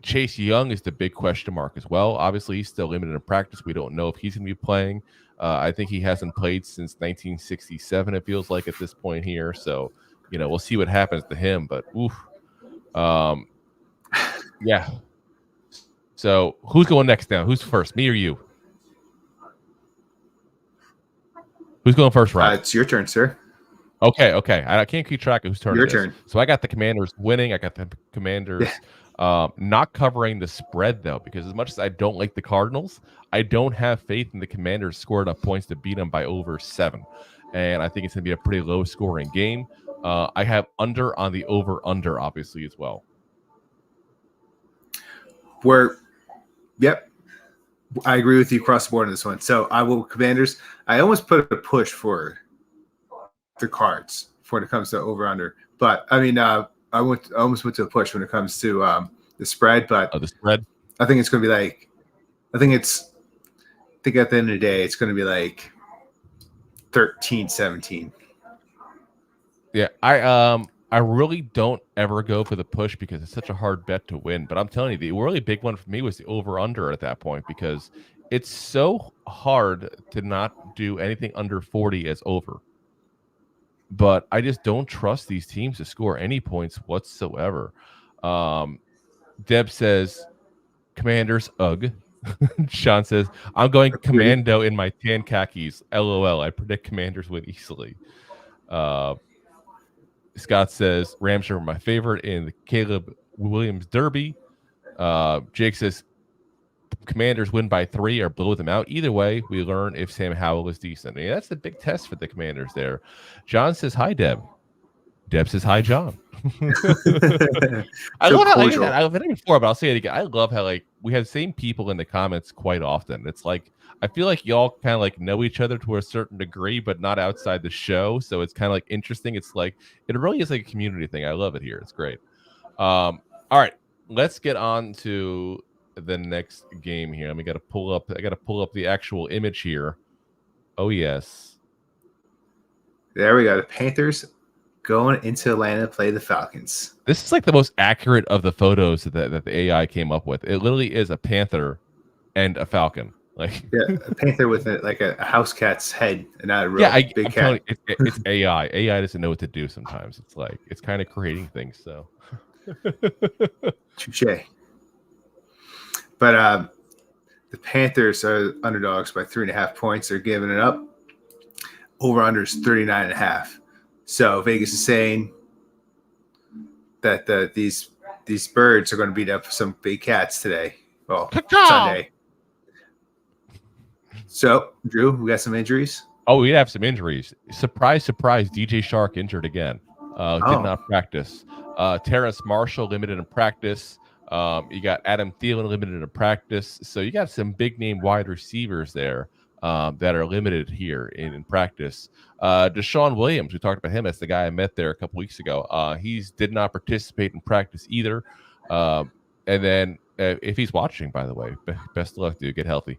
Chase Young is the big question mark as well. Obviously, he's still limited in practice. We don't know if he's going to be playing. I think he hasn't played since 1967, it feels like, at this point here. So, we'll see what happens to him. But, oof. Yeah. So who's going next now? Who's first? Me or you? Who's going first, Ryan? It's your turn, sir. Okay. I can't keep track of whose turn your it is. turn. So I got the Commanders winning. I got the Commanders not covering the spread, though, because as much as I don't like the Cardinals, I don't have faith in the Commanders score enough points to beat them by over 7. And I think it's going to be a pretty low-scoring game. I have under on the over-under, obviously, as well. Yep. I agree with you across the board on this one. So I will Commanders. I almost put a push for the Cards when it comes to over-under. But, I mean, I almost went to a push when it comes to the spread. But the spread? I think it's going to be like – I think at the end of the day, it's going to be like 13-17. Yeah, I really don't ever go for the push because it's such a hard bet to win. But I'm telling you, the really big one for me was the over-under at that point because it's so hard to not do anything under 40 as over. But I just don't trust these teams to score any points whatsoever. Deb says, Commanders, ugh. Sean says, I'm going commando in my tan khakis. LOL. I predict Commanders win easily. Scott says, Rams are my favorite in the Caleb Williams Derby. Jake says, Commanders win by 3 or blow them out. Either way, we learn if Sam Howell is decent. Yeah, that's the big test for the Commanders there. John says, hi, Deb. Deb says, hi, John. I love how I've been before, but I'll say it again. I love how we have the same people in the comments quite often. It's like I feel like y'all kind of know each other to a certain degree, but not outside the show. So it's kind of interesting. It's like it really is like a community thing. I love it here. It's great. All right, let's get on to the next game here. I got to pull up the actual image here. Oh yes, there we go. The Panthers going into Atlanta to play the Falcons. This is the most accurate of the photos that the AI came up with. It literally is a panther and a falcon. A panther with a house cat's head and not a real big cat. It's AI. AI doesn't know what to do sometimes. It's kind of creating things. So, touche. But the Panthers are underdogs by 3.5 points. They're giving it up. Over under is 39.5. So Vegas is saying that these birds are going to beat up some big cats today. Well, Sunday. So, Drew, we got some injuries. Oh, we have some injuries. Surprise, surprise! DJ Shark injured again. Did not practice. Terrace Marshall limited in practice. You got Adam Thielen limited in practice. So you got some big name wide receivers there that are limited here in practice. Deshaun Williams, we talked about him. That's the guy I met there a couple weeks ago. He did not participate in practice either. And then if he's watching, by the way, best of luck, dude. Get healthy.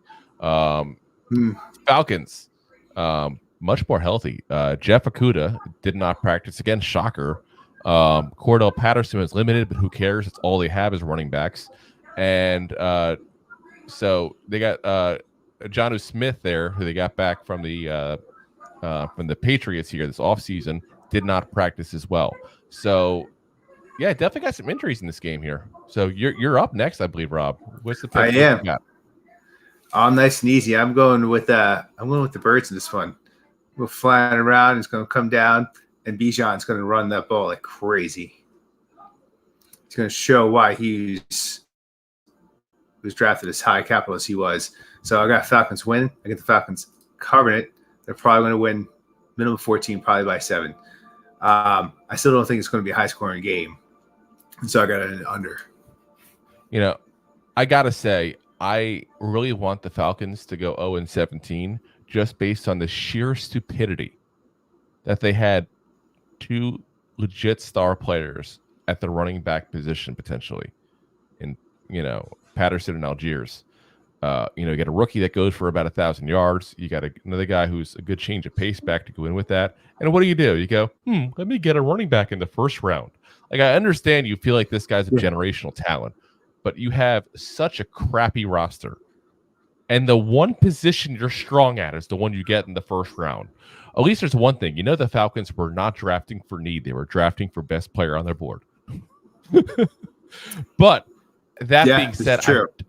Falcons, much more healthy. Jeff Okudah did not practice again. Shocker. Cordell Patterson is limited, but who cares? It's all they have is running backs. And so they got Jonnu Smith there, who they got back from the Patriots here this offseason, did not practice as well. So yeah, definitely got some injuries in this game here. So you're up next, I believe, Rob. What's the pick? I am. I'm nice and easy. I'm going with the birds in this one. We're flying around. It's going to come down, and Bijan's going to run that ball like crazy. He's going to show why he was drafted as high capital as he was. So I got Falcons win. I get the Falcons covering it. They're probably going to win minimum 14, probably by 7. I still don't think it's going to be a high-scoring game. So I got it under. I got to say, I really want the Falcons to go 0-17 just based on the sheer stupidity that they had 2 legit star players at the running back position potentially in, Patterson and Algiers. You get a rookie that goes for about 1,000 yards. You got another guy who's a good change of pace back to go in with that. And what do? You go, let me get a running back in the first round. I understand you feel like this guy's a generational talent, but you have such a crappy roster. And the one position you're strong at is the one you get in the first round. At least there's one thing. The Falcons were not drafting for need. They were drafting for best player on their board. But that being said,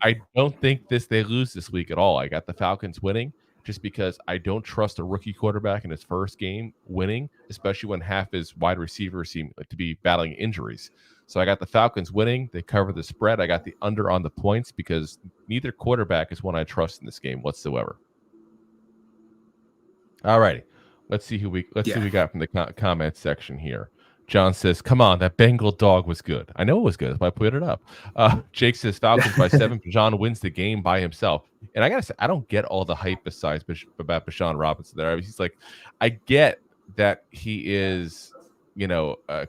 I don't think they lose this week at all. I got the Falcons winning just because I don't trust a rookie quarterback in his first game winning, especially when half his wide receivers seem to be battling injuries. So I got the Falcons winning. They cover the spread. I got the under on the points because neither quarterback is one I trust in this game whatsoever. All righty. Let's see who we got from the comment section here. John says, come on, that Bengal dog was good. I know it was good. That's why I put it up. Jake says, Falcons by 7. Bijan wins the game by himself. And I got to say, I don't get all the hype about Bijan Robinson there. He's I get that he is,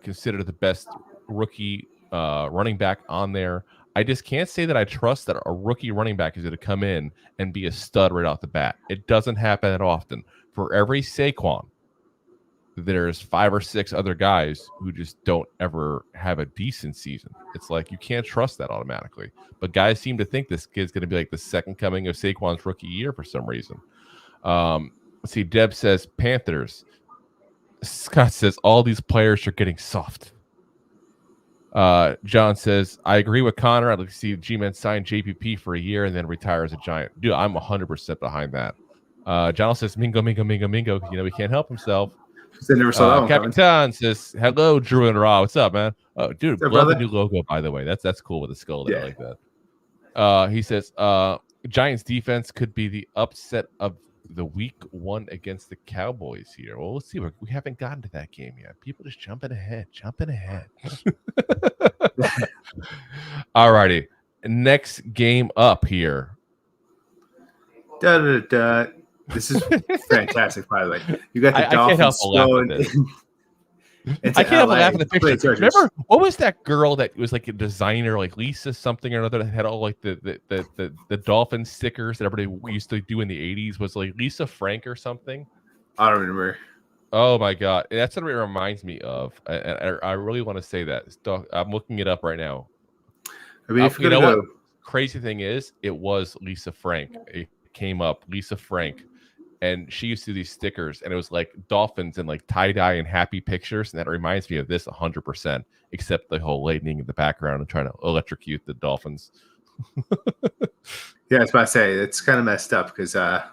considered the best rookie running back on there. I just can't say that I trust that a rookie running back is going to come in and be a stud right off the bat. It doesn't happen that often. For every Saquon, there's 5 or 6 other guys who just don't ever have a decent season. It's you can't trust that automatically. But guys seem to think this kid's going to be the second coming of Saquon's rookie year for some reason. Let's see. Deb says Panthers. Scott says all these players are getting soft. John says, I agree with Connor. I'd like to see G-Man sign JPP for a year and then retire as a Giant. Dude, I'm 100% behind that. John says, Mingo, Mingo, Mingo, Mingo. You know, he can't help himself. I never saw that one coming. Capitan says, hello, Drew and Raw. What's up, man? Oh, dude, up, love brother? the new logo, by the way. That's cool with the skull there. Yeah. I like that. He says, Giants defense could be the upset of the week 1 against the Cowboys here. Well, let's see. We haven't gotten to that game yet. People just jumping ahead. All righty. Next game up here. This is fantastic, by the way. You got the I can't help Dolphins but laugh going at this. into I can't help but LA laugh at the to play picture. Chargers. Remember, what was that girl that was like a designer, like Lisa something or another, that had all like the dolphin stickers that everybody used to do in the 80s? Was like Lisa Frank or something? I don't remember. Oh my god, that's what it reminds me of. I really want to say that. I'm looking it up right now. I mean, if you you're know gonna what? go, Crazy thing is, it was Lisa Frank. It came up, Lisa Frank, and she used to do these stickers, and it was like dolphins and like tie dye and happy pictures, and that reminds me of this 100%. Except the whole lightning in the background and trying to electrocute the dolphins. yeah, I was about to say it's kind of messed up because I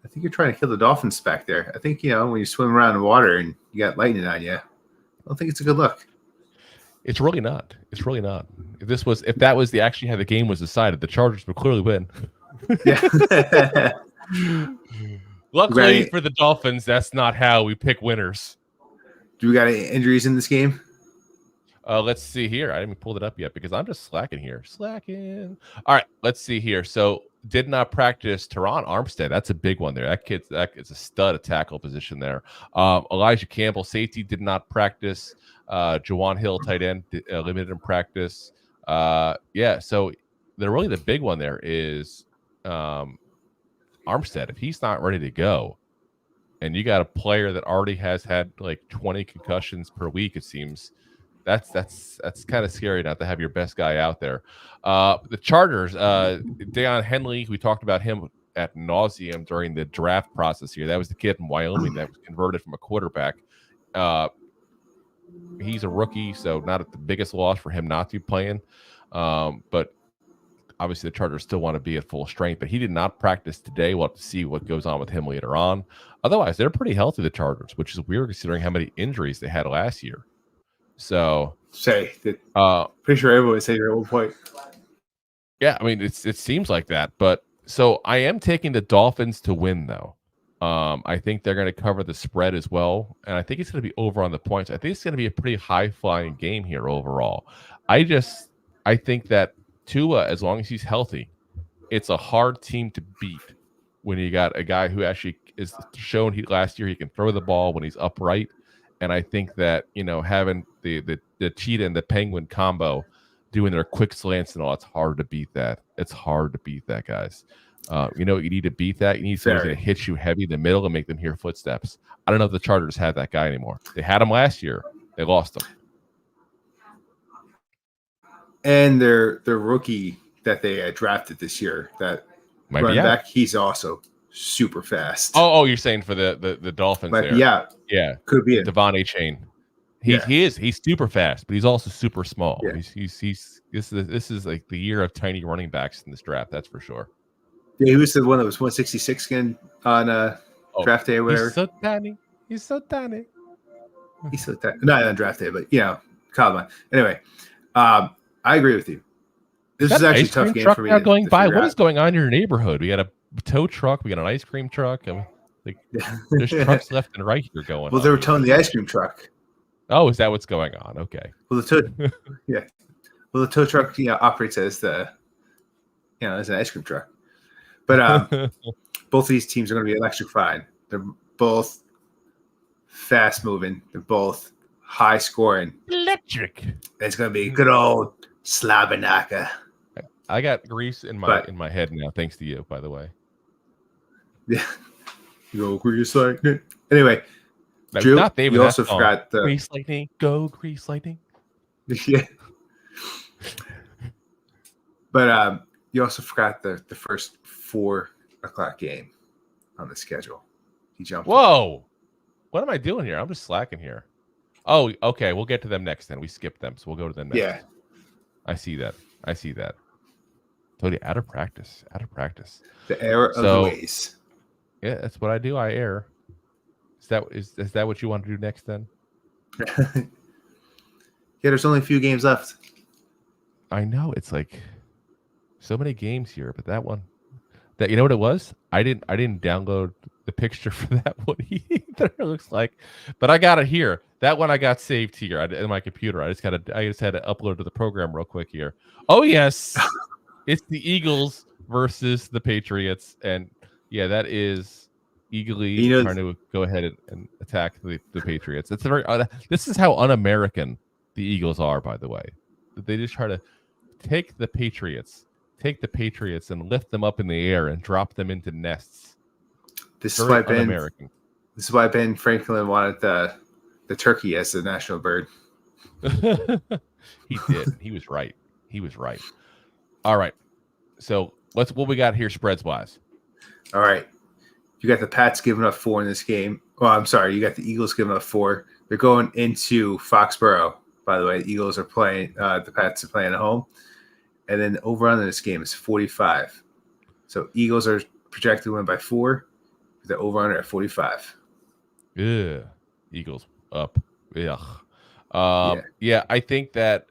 think you're trying to kill the dolphins back there. I think when you swim around in water and you got lightning on you, I don't think it's a good look. It's really not. If that was actually how the game was decided, the Chargers would clearly win. Yeah. Luckily for the Dolphins, that's not how we pick winners. Do we got any injuries in this game? Let's see here. I haven't pulled it up yet because I'm just slacking here. All right, let's see here. So did not practice Teron Armstead. That's a big one there. That is a stud at tackle position there. Elijah Campbell, safety, did not practice. Jawan Hill, tight end, limited in practice. So the big one there is Armstead. If he's not ready to go, and you got a player that already has had like 20 concussions per week, it seems, that's kind of scary not to have your best guy out there. The Chargers, Deion Henley, we talked about him ad nauseum during the draft process here. That was the kid from Wyoming that was converted from a quarterback. He's a rookie, so not the biggest loss for him not to be playing. But obviously the Chargers still want to be at full strength, but he did not practice today. We'll have to see what goes on with him later on. Otherwise, they're pretty healthy, the Chargers, which is weird considering how many injuries they had last year. So pretty sure everyone would say your old point. Yeah, I mean it seems like that, but so I am taking the Dolphins to win though. I think they're going to cover the spread as well, and I think it's going to be over on the points. I think it's going to be a pretty high flying game here overall. I think that Tua, as long as he's healthy, it's a hard team to beat when you got a guy who actually is shown last year he can throw the ball when he's upright. And I think that, having the cheetah and the penguin combo doing their quick slants and all, it's hard to beat that. It's hard to beat that, guys. You need to beat that. You need someone who's going to hit you heavy in the middle and make them hear footsteps. I don't know if the Chargers have that guy anymore. They had him last year. They lost him. And their rookie that they drafted this year, that running back, he's also super fast. Oh, you're saying for the Dolphins there? Yeah, could be Devon A. Chain. He is. He's super fast, but he's also super small. Yeah. This is like the year of tiny running backs in this draft. That's for sure. Yeah, he was the one that was 166 again on draft day or whatever. He's so tiny. He's so tiny. Not on draft day, but combine. Anyway, I agree with you. This is actually a tough game for me. Going by. What is going on in your neighborhood? We got a tow truck. We got an ice cream truck. There's trucks left and right here going. Well, they were towing the ice cream truck. Oh, is that what's going on? Okay. Well, the tow truck operates as as an ice cream truck. But both of these teams are going to be electrifying. They're both fast moving. They're both high scoring. Electric. It's going to be good old Slabanaka. I got grease in my head now, thanks to you, by the way. Yeah. Go grease lightning. Anyway, Drew, you also forgot the grease lightning. Go grease lightning. Yeah. But you also forgot the first 4:00 game on the schedule. He jumped. Whoa! What am I doing here? I'm just slacking here. Oh, okay. We'll get to them next. Then we skipped them, so we'll go to them next. Yeah. I see that. Totally out of practice. The error of the ways. Yeah, that's what I do. I err. Is that what you want to do next then? Yeah, there's only a few games left. I know it's like so many games here, but that one, that you know what it was? I didn't download the picture for that one either. It looks like, but I got it here. That one I got saved here in my computer. I just had to upload to the program real quick here. Oh yes, it's the Eagles versus the Patriots, and yeah, that is eagerly trying to go ahead and attack the Patriots. It's a very this is how un-American the Eagles are, by the way. They just try to take the Patriots and lift them up in the air and drop them into nests. This is why Ben Franklin wanted the turkey as the national bird. He did. He was right. All right. So what we got here spreads wise. All right. You got the Pats giving up 4 in this game. Well, I'm sorry. You got the Eagles giving up 4. They're going into Foxborough. By the way, the Eagles are playing. The Pats are playing at home. And then the over-under this game is 45. So Eagles are projected to win by 4. The over-under at 45. Yeah. Eagles up. Yeah. I think that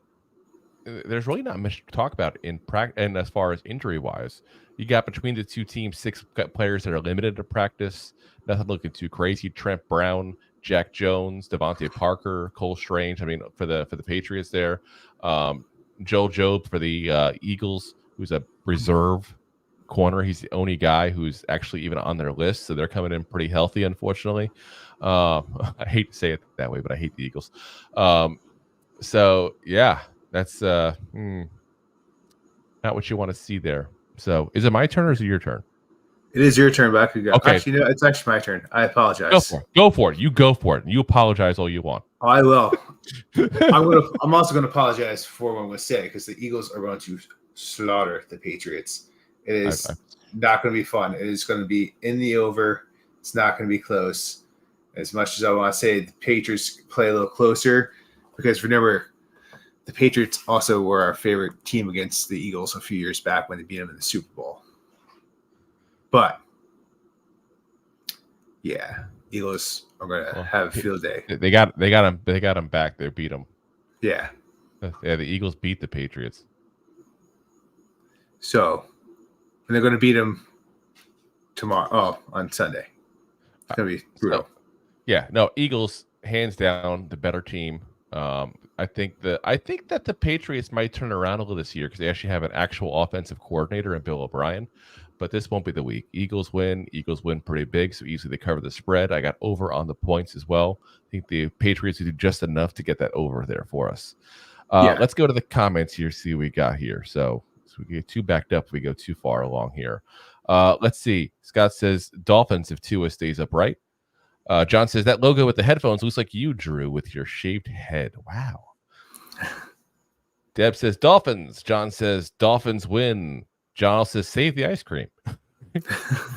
there's really not much to talk about in practice, and as far as injury-wise. You got between the two teams 6 players that are limited to practice. Nothing looking too crazy. Trent Brown, Jack Jones, Devontae Parker, Cole Strange. I mean, for the Patriots there. Joe Jobe for the Eagles, who's a reserve corner. He's the only guy who's actually even on their list. So they're coming in pretty healthy, unfortunately. I hate to say it that way, but I hate the Eagles. So, yeah, that's not what you want to see there. So is it my turn or is it your turn? It is your turn, but I could go. Okay. Actually, no, it's actually my turn. I apologize. Go for it. You go for it. You apologize all you want. Oh, I will. I'm also going to apologize for what I'm going to say because the Eagles are going to slaughter the Patriots. It is not going to be fun. It is going to be in the over. It's not going to be close. As much as I want to say the Patriots play a little closer, because remember, the Patriots also were our favorite team against the Eagles a few years back when they beat them in the Super Bowl. But, yeah, Eagles are going to have a field day. They got them back. They beat them. Yeah. Yeah, the Eagles beat the Patriots. So, and they're going to beat them on Sunday. It's going to be brutal. Eagles hands down the better team. I think that the Patriots might turn around a little this year because they actually have an actual offensive coordinator in Bill O'Brien. But this won't be the week. Eagles win pretty big, so easily they cover the spread. I got over on the points as well. I think the Patriots will do just enough to get that over there for us. Let's go to the comments here, see what we got here. So we get too backed up if we go too far along here. Let's see. Scott says Dolphins if Tua stays upright. John says that logo with the headphones looks like you, Drew, with your shaved head. Wow. Deb says Dolphins. John says Dolphins win. John says save the ice cream.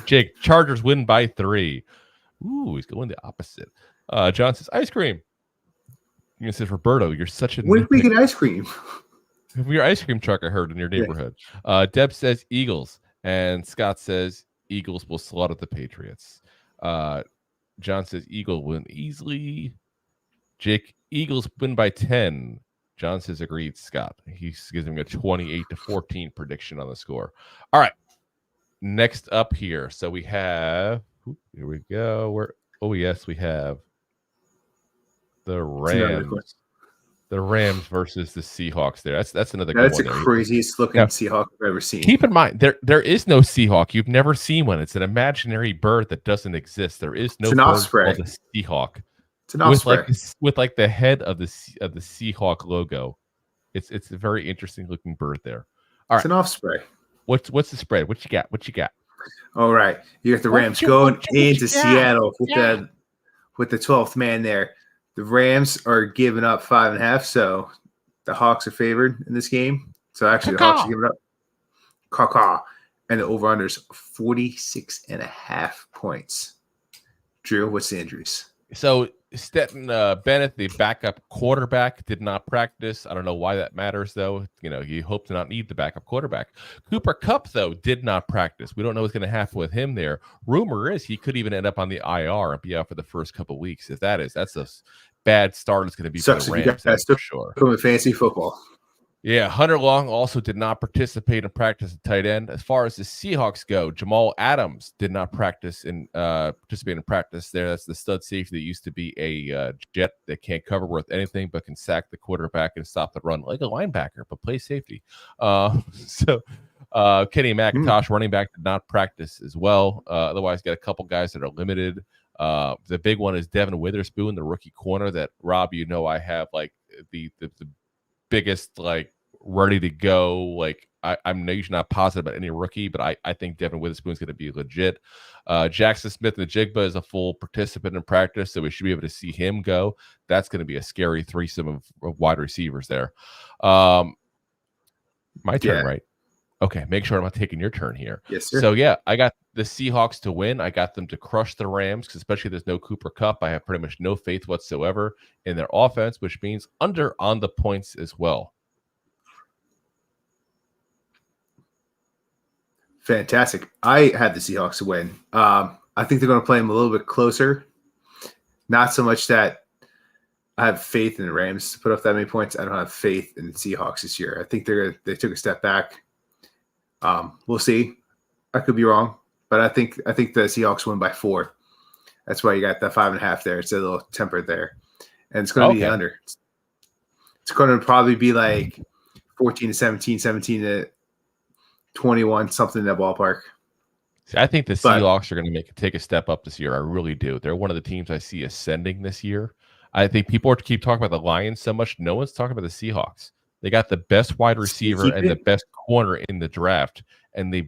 Jake, Chargers win by 3. Ooh, he's going the opposite. John says ice cream. He says Roberto, you're such a. When did we get ice cream? Your ice cream truck, I heard in your neighborhood. Yeah. Deb says Eagles, and Scott says Eagles will slaughter the Patriots. John says Eagles win easily. Jake, Eagles win by 10. John says agreed, Scott. He gives him a 28-14 prediction on the score. All right. Next up here. So we have, here we go. We have the Rams. The Rams versus the Seahawks there. That's another good one. That's the craziest looking Seahawk I've ever seen. Keep in mind, there is no Seahawk. You've never seen one. It's an imaginary bird that doesn't exist. There is no bird called a Seahawk. It's an osprey. With the head of the Seahawk logo. It's a very interesting looking bird there. All right. It's an osprey. What's the spread? What you got? All right. You got the Rams going into Seattle with the 12th man there. The Rams are giving up 5.5, so the Hawks are favored in this game. So actually, the Hawks are giving up caw. And the over-under is 46.5 points. Drew, what's the injuries? So Stetton Bennett, the backup quarterback, did not practice. I don't know why that matters, though. You hope to not need the backup quarterback. Cooper Kupp, though, did not practice. We don't know what's going to happen with him there. Rumor is he could even end up on the IR and be out for the first couple of weeks. If that is, that's a bad start. It's going to be Sucks for the if you Rams, guys for sure. From fantasy football. Yeah, Hunter Long also did not participate in practice at tight end. As far as the Seahawks go, Jamal Adams did not participate in practice there. That's the stud safety that used to be a jet that can't cover worth anything but can sack the quarterback and stop the run like a linebacker, but play safety. Kenny McIntosh, running back, did not practice as well. Otherwise, got a couple guys that are limited. The big one is Devin Witherspoon, the rookie corner that, Rob, I have like the biggest, like, ready to go. Like, I'm usually not positive about any rookie, but I think Devin Witherspoon is going to be legit. Jackson Smith and the Jigba is a full participant in practice, so we should be able to see him go. That's going to be a scary threesome of wide receivers there. My turn, right? Okay, make sure I'm not taking your turn here. Yes, sir. So, yeah, I got the Seahawks to win. I got them to crush the Rams, because especially there's no Cooper Kupp. I have pretty much no faith whatsoever in their offense, which means under on the points as well. Fantastic. I had the Seahawks to win. I think they're going to play them a little bit closer. Not so much that I have faith in the Rams to put up that many points. I don't have faith in the Seahawks this year. I think they took a step back. We'll see. I could be wrong, but I think the Seahawks win by 4. That's why you got that 5.5 there. It's a little tempered there, and it's going to be under. It's going to probably be like 14-17, 17-21, something in that ballpark. See, I think the Seahawks are going to take a step up this year. I really do. They're one of the teams I see ascending this year. I think people keep talking about the Lions so much. No one's talking about the Seahawks. They got the best wide receiver and the best corner in the draft, and they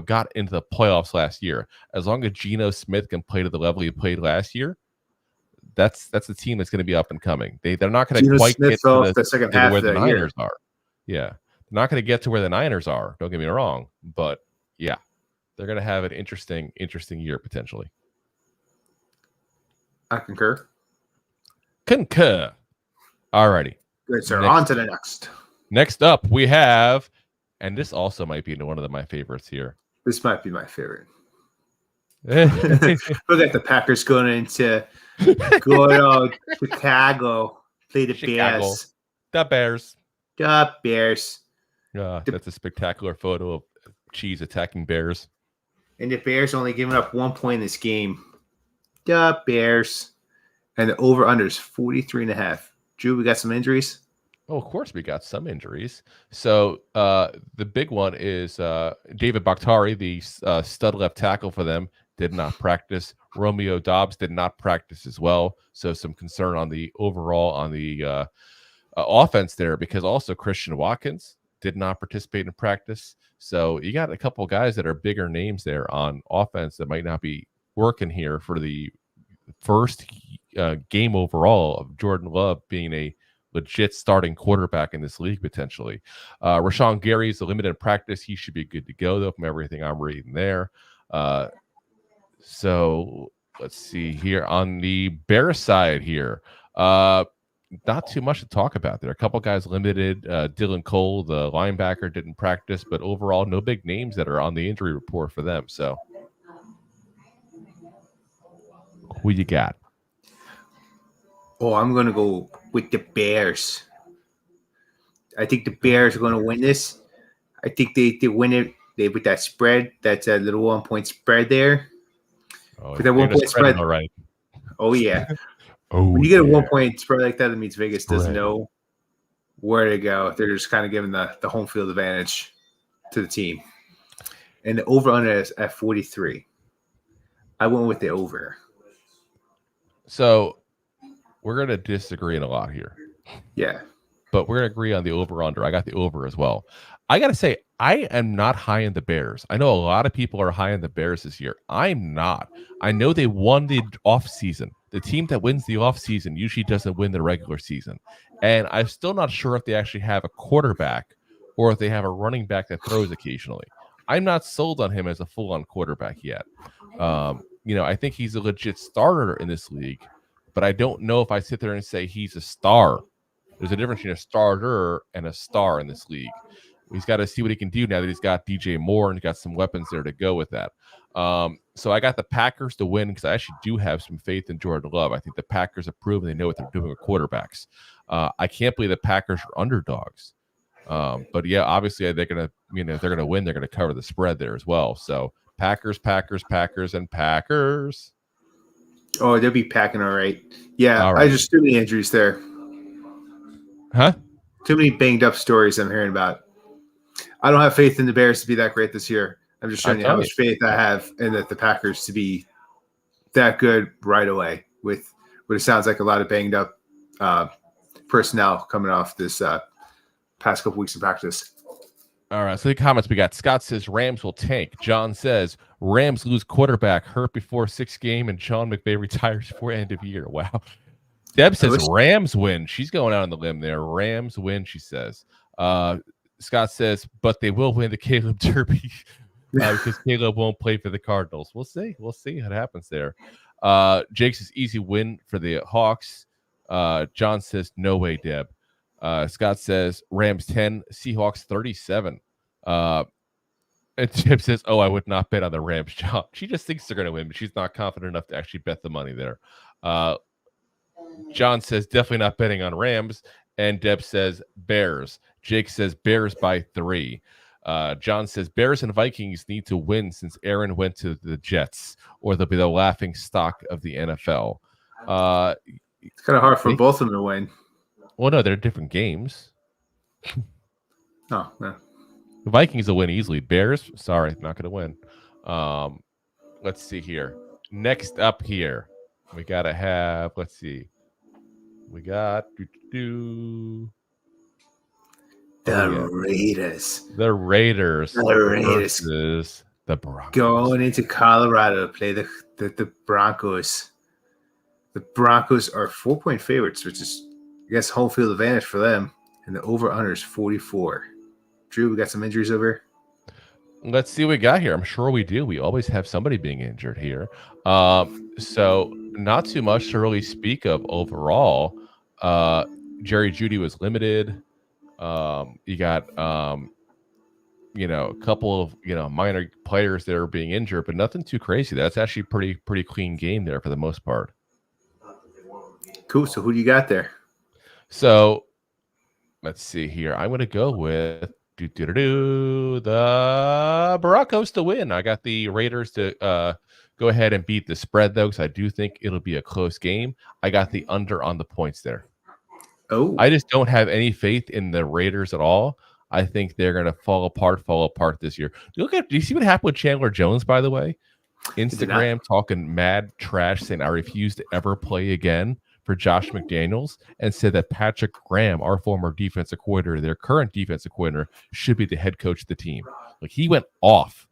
got into the playoffs last year. As long as Geno Smith can play to the level he played last year, that's the team that's going to be up and coming. They're not going to quite get to the second half where of the the Niners year. are. Yeah, they're not going to get to where the Niners are. Don't get me wrong, but yeah, they're going to have an interesting year potentially. I concur. Alrighty. Good, sir. On to the next. Next up, we have, and this also might be one of my favorites here. This might be my favorite. Look at the Packers going into good old Chicago. Play the Bears. The Bears. The Bears. That's a spectacular photo of Cheese attacking Bears. And the Bears only giving up 1 point in this game. The Bears. And the over-under is 43.5. Drew, we got some injuries? Oh, of course we got some injuries. So the big one is David Bakhtari, the stud left tackle for them, did not practice. Romeo Doubs did not practice as well. So some concern on the offense there, because also Christian Watkins did not participate in practice. So you got a couple of guys that are bigger names there on offense that might not be working here for the first game overall of Jordan Love being a legit starting quarterback in this league potentially. Rashawn Gary is a limited practice. He should be good to go though from everything I'm reading there. So let's see here on the Bears side here. Not too much to talk about there. A couple guys limited. Dylan Cole, the linebacker, didn't practice, but overall no big names that are on the injury report for them. So who you got? Oh, I'm going to go with the Bears. I think the Bears are going to win this. I think they win it with that spread. That's a little 1 point spread there. Oh, with that 1 point spread. All right. Oh, yeah. When you get a 1 point spread like that, it means Vegas doesn't know where to go. They're just kind of giving the home field advantage to the team. And the over-under is at 43. I went with the over. So we're going to disagree in a lot here. Yeah. But we're going to agree on the over-under. I got the over as well. I got to say, I am not high in the Bears. I know a lot of people are high in the Bears this year. I'm not. I know they won the offseason. The team that wins the offseason usually doesn't win the regular season. And I'm still not sure if they actually have a quarterback or if they have a running back that throws occasionally. I'm not sold on him as a full-on quarterback yet. I think he's a legit starter in this league, but I don't know if I sit there and say he's a star. There's a difference between a starter and a star in this league. He's got to see what he can do now that he's got DJ Moore and got some weapons there to go with that. So I got the Packers to win because I actually do have some faith in Jordan Love. I think the Packers have proven they know what they're doing with quarterbacks. I can't believe the Packers are underdogs. But yeah, obviously they're gonna win. They're gonna cover the spread there as well. So Packers, and Packers. Oh, they'll be packing all right. Yeah, All right. I just too many injuries there. Huh? Too many banged up stories I'm hearing about. I don't have faith in the Bears to be that great this year. I'm just showing you how much faith I have in the Packers to be that good right away with what it sounds like a lot of banged up personnel coming off this past couple weeks of practice. All right, so the comments we got. Scott says Rams will tank. John says Rams lose quarterback hurt before 6th game, and Sean McVay retires before end of year. Wow. Deb says Rams win. She's going out on the limb there. Rams win, she says. Scott says, but they will win the Caleb Derby because Caleb won't play for the Cardinals. We'll see. We'll see what happens there. Jake says easy win for the Hawks. John says no way, Deb. Scott says Rams 10, Seahawks 37. And Deb says, oh, I would not bet on the Rams. She just thinks they're going to win, but she's not confident enough to actually bet the money there. John says definitely not betting on Rams. And Deb says Bears. Jake says Bears by 3. John says Bears and Vikings need to win since Aaron went to the Jets, or they'll be the laughing stock of the NFL. It's kind of hard for both of them to win. Well, no, they're different games. Oh, no. The Vikings will win easily. Bears, sorry, not going to win. Let's see here. Next up here, we got to have, let's see. We got The Raiders. The Raiders. Versus the Broncos. Going into Colorado to play the Broncos. The Broncos are 4-point favorites, which is, I guess, home field advantage for them. And the over-under is 44. Drew, we got some injuries over. Let's see what we got here. I'm sure we do. We always have somebody being injured here. So not too much to really speak of overall. Jerry Jeudy was limited. You got a couple of minor players that are being injured, but nothing too crazy. That's actually pretty clean game there for the most part. Cool. So who do you got there? So let's see here. I'm going to go with the Broncos to win. I got the Raiders to go ahead and beat the spread, though, because I do think it'll be a close game. I got the under on the points there. Oh, I just don't have any faith in the Raiders at all. I think they're going to fall apart this year. Do you see what happened with Chandler Jones, by the way? Instagram talking mad trash, saying I refuse to ever play again for Josh McDaniels, and said that Patrick Graham, our former defensive coordinator, their current defensive coordinator, should be the head coach of the team. Like, he went off.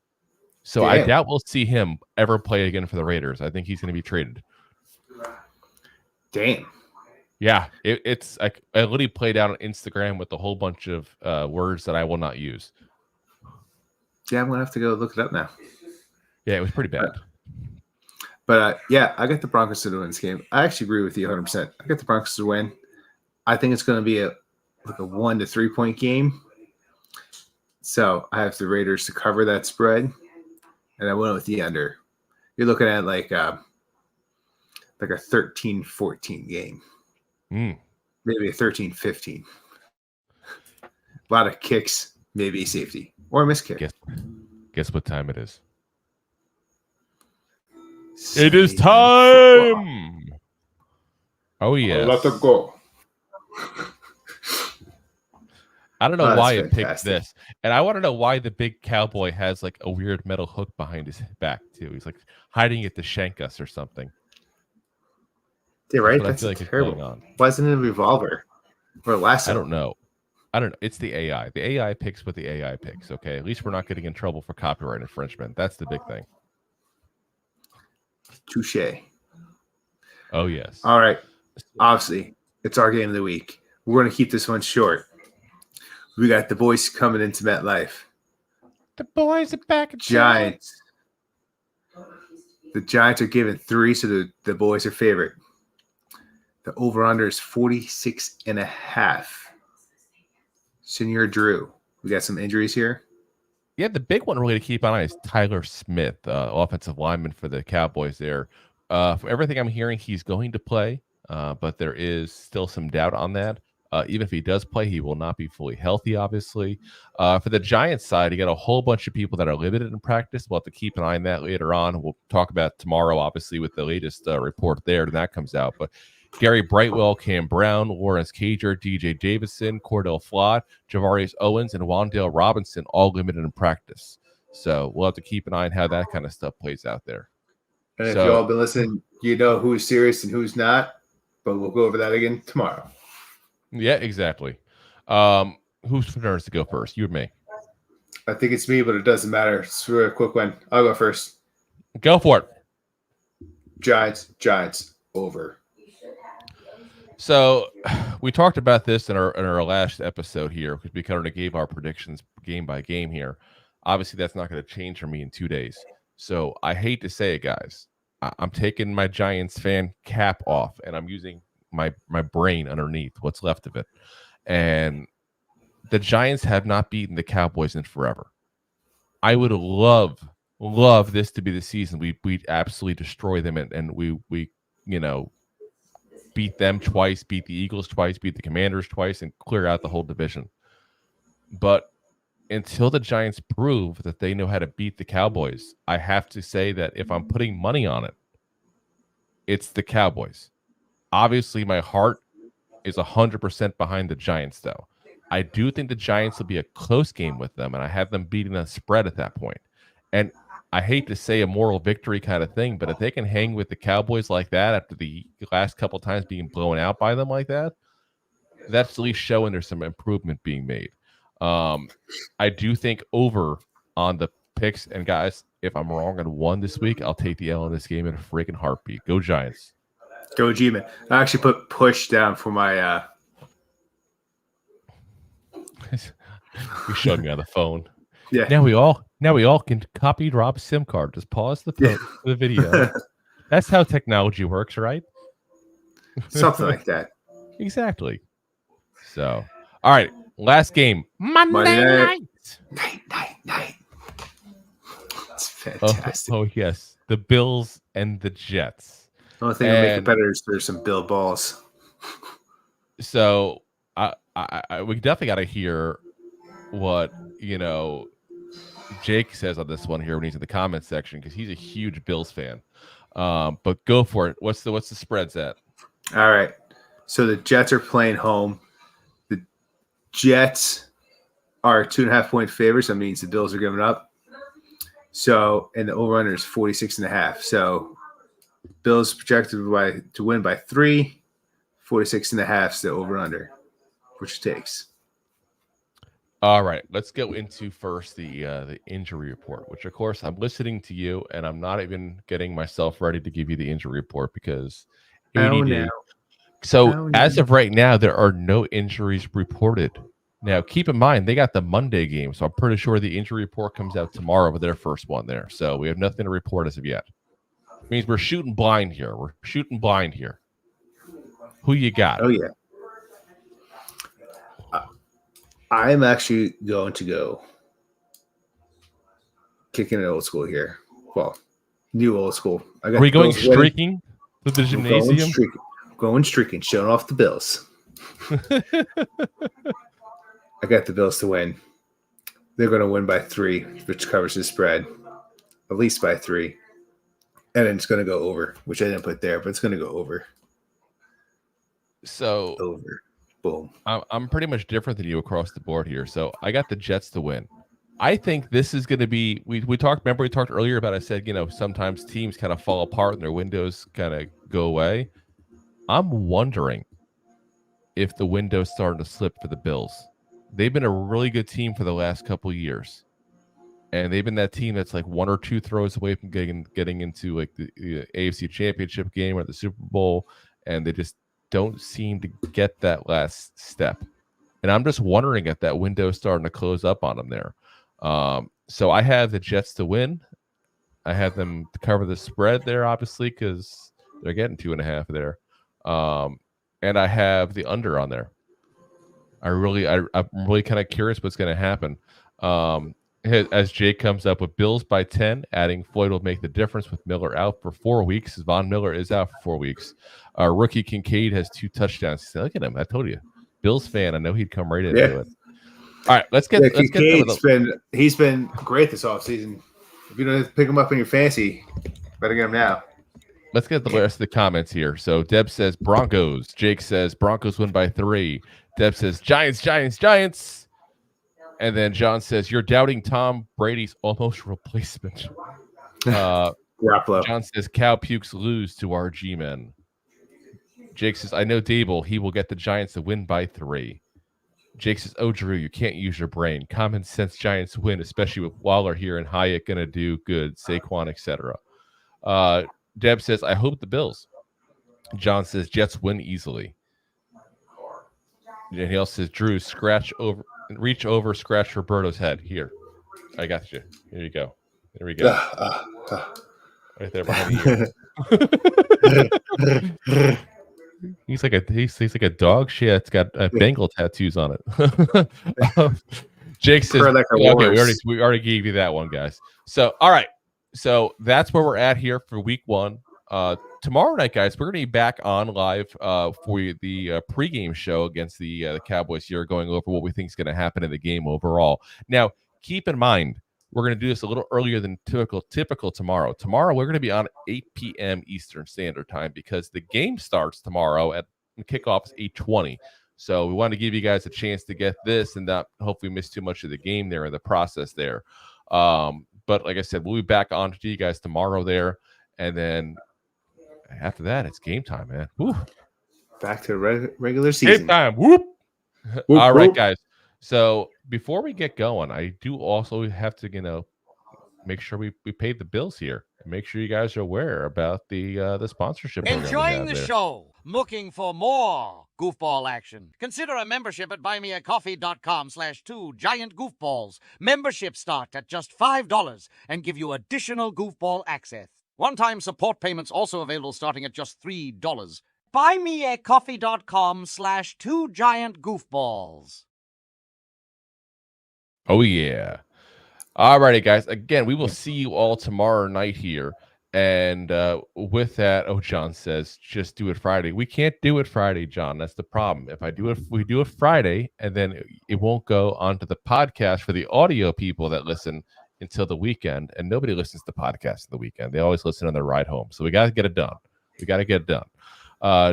So damn. I doubt we'll see him ever play again for the Raiders. I think he's going to be traded. Damn. Yeah, it's like I literally played out on Instagram with a whole bunch of words that I will not use. Yeah, I'm going to have to go look it up now. Yeah, it was pretty bad. But yeah, I got the Broncos to win this game. I actually agree with you 100%. I got the Broncos to win. I think it's going to be a 1 to 3 point game. So I have the Raiders to cover that spread, and I went with the under. You're looking at like a 13-14 game. Maybe a 13-15. A lot of kicks, maybe safety or a miss kick. Guess what time it is? It is time. Oh yes. Let it go. I don't know why it picked this, and I want to know why the big cowboy has like a weird metal hook behind his back too. He's like hiding it to shank us or something. Yeah, right. That's like terrible. Why isn't it a revolver or a lasso? I don't know. It's the AI. The AI picks what the AI picks. Okay, at least we're not getting in trouble for copyright infringement. That's the big thing. Touche. Oh, yes. All right. Obviously, it's our game of the week. We're going to keep this one short. We got the boys coming into MetLife. The boys are back. Giants. The Giants are giving 3, so the boys are favorite. The over-under is 46.5. Senor Drew, we got some injuries here. Yeah, the big one really to keep an eye is Tyler Smith, offensive lineman for the Cowboys there. For everything I'm hearing, he's going to play, but there is still some doubt on that. Even if he does play, he will not be fully healthy, obviously. For the Giants side, you got a whole bunch of people that are limited in practice. We'll have to keep an eye on that later on. We'll talk about tomorrow, obviously, with the latest report there when that comes out. But Gary Brightwell, Cam Brown, Lawrence Cager, DJ Davison, Cordell Flott, Javarius Owens, and Wandale Robinson all limited in practice. So we'll have to keep an eye on how that kind of stuff plays out there. And if y'all been listening, you know who's serious and who's not, but we'll go over that again tomorrow. Yeah, exactly. Who's turns to go first? You or me? I think it's me, but it doesn't matter. It's a quick one. I'll go first. Go for it. Giants, over. So we talked about this in our last episode here because we kind of gave our predictions game by game here. Obviously, that's not going to change for me in 2 days. So I hate to say it, guys. I'm taking my Giants fan cap off, and I'm using my brain underneath what's left of it. And the Giants have not beaten the Cowboys in forever. I would love this to be the season we absolutely destroy them and we beat them twice, beat the Eagles twice, beat the Commanders twice, and clear out the whole division. But until the Giants prove that they know how to beat the Cowboys, I have to say that if I'm putting money on it, it's the Cowboys. Obviously, my heart is 100% behind the Giants, though. I do think the Giants will be a close game with them, and I have them beating the spread at that point. And I hate to say a moral victory kind of thing, but if they can hang with the Cowboys like that after the last couple of times being blown out by them like that, that's at least showing there's some improvement being made. I do think over on the picks. And guys, if I'm wrong on one this week, I'll take the L in this game in a freaking heartbeat. Go Giants. Go G-Man. I actually put push down for my You showed me on the phone. Yeah. Now we all can copy Rob's SIM card. Just pause the video. That's how technology works, right? Something like that. Exactly. So, all right, last game. Monday night. It's fantastic. Oh yes, the Bills and the Jets. The only thing that make competitors, there's some Bill balls. So, we definitely got to hear what Jake says on this one here when he's in the comment section because he's a huge Bills fan. But go for it. What's the spreads at? All right. So the Jets are playing home. The Jets are 2.5-point favorites. That means the Bills are giving up. So, and the over-under is 46.5. So Bills projected to win by 3. 46.5 is the over-under, which takes. All right, let's go into first the injury report, which of course I'm listening to you, and I'm not even getting myself ready to give you the injury report because ADD. As of right now, there are no injuries reported. Now, keep in mind they got the Monday game, so I'm pretty sure the injury report comes out tomorrow with their first one there. So we have nothing to report as of yet. It means we're shooting blind here. Who you got? Oh yeah. I'm actually going to go kicking it old school here. Well, new old school. Are we going streaking to the gymnasium? Going streaking, showing off the Bills. I got the Bills to win. They're going to win by 3, which covers the spread, at least by 3. And then it's going to go over, which I didn't put there, but it's going to go over. So over. Boom. I'm pretty much different than you across the board here. So I got the Jets to win. I think this is going to be. We talked earlier about. I said sometimes teams kind of fall apart and their windows kind of go away. I'm wondering if the window's starting to slip for the Bills. They've been a really good team for the last couple of years, and they've been that team that's like 1 or 2 throws away from getting into like the AFC Championship game or the Super Bowl, and they just don't seem to get that last step. And I'm just wondering if that window is starting to close up on them there. So I have the Jets to win. I have them to cover the spread there, obviously, because they're getting 2.5 there. and I have the under on there. I'm really kind of curious what's going to happen. As Jake comes up with Bills by 10, adding Floyd will make the difference with Miller out for 4 weeks. Von Miller is out for 4 weeks. Rookie Kincaid has 2 touchdowns. Look at him. I told you. Bills fan. I know he'd come right into it. All right, let's get he's been great this offseason. If you don't have to pick him up in your fantasy, better get him now. Let's get the rest of the comments here. So Deb says Broncos. Jake says Broncos win by 3. Deb says Giants. And then John says, you're doubting Tom Brady's almost replacement. John says, cow pukes lose to our G-men. Jake says, I know Dable. He will get the Giants to win by 3. Jake says, oh, Drew, you can't use your brain. Common sense Giants win, especially with Waller here and Hyatt going to do good, Saquon, etc. Deb says, I hope the Bills. John says, Jets win easily. And he also says, Drew, reach over, scratch Roberto's head. Here. I got you. Here you go. There we go. Right there behind you. He's like a dog shit. It's got Bengal tattoos on it. Jake says, okay, we already gave you that one, guys. So, all right. So that's where we're at here for week 1. Tomorrow night, guys, we're going to be back on live for the pregame show against the Cowboys here, going over what we think is going to happen in the game overall. Now, keep in mind, we're going to do this a little earlier than typical tomorrow. Tomorrow, we're going to be on 8 p.m. Eastern Standard Time because the game starts tomorrow at kickoff is 8:20. So we want to give you guys a chance to get this and not hopefully miss too much of the game there in the process there. But like I said, we'll be back on to you guys tomorrow there. And then after that, it's game time, man. Woo. Back to regular season. Game time. Whoop. All right, guys. So before we get going, I do also have to, make sure we pay the bills here and make sure you guys are aware about the sponsorship. Enjoying the show. Looking for more goofball action? Consider a membership at buymeacoffee.com/2giantgoofballs. Memberships start at just $5 and give you additional goofball access. One-time support payments also available starting at just $3. buymeacoffee.com/2giantgoofballs. Oh, yeah. All righty, guys. Again, we will see you all tomorrow night here. And with that, John says, just do it Friday. We can't do it Friday, John. That's the problem. If we do it Friday, and then it won't go onto the podcast for the audio people that listen until the weekend. And nobody listens to podcasts in the weekend. They always listen on their ride home. So we got to get it done.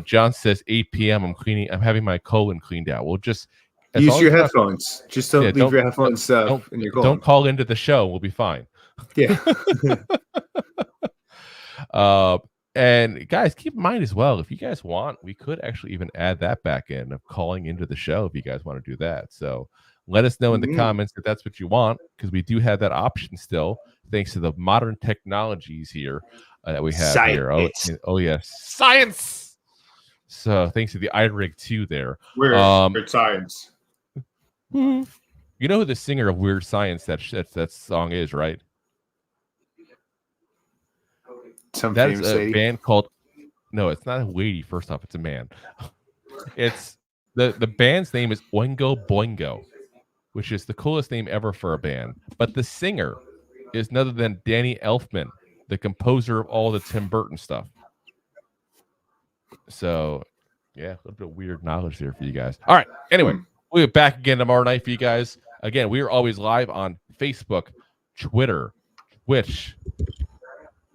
John says 8 p.m. I'm having my colon cleaned out. We'll just use your headphones. Just don't leave your headphones in your colon. Don't call into the show. We'll be fine. Yeah. And guys, keep in mind as well, if you guys want, we could actually even add that back in of calling into the show if you guys want to do that. So let us know in the comments if that's what you want, because we do have that option still, thanks to the modern technologies here that we have here. Oh yes, science. So thanks to the iRig 2 there. Weird Science. You know who the singer of Weird Science that song is, right? That is a band called. No, it's not a lady. First off, it's a man. It's the band's name is Oingo Boingo, which is the coolest name ever for a band. But the singer is none other than Danny Elfman, the composer of all the Tim Burton stuff. So, yeah, a little bit of weird knowledge there for you guys. All right. Anyway, we'll be back again tomorrow night for you guys. Again, we are always live on Facebook, Twitter, Twitch.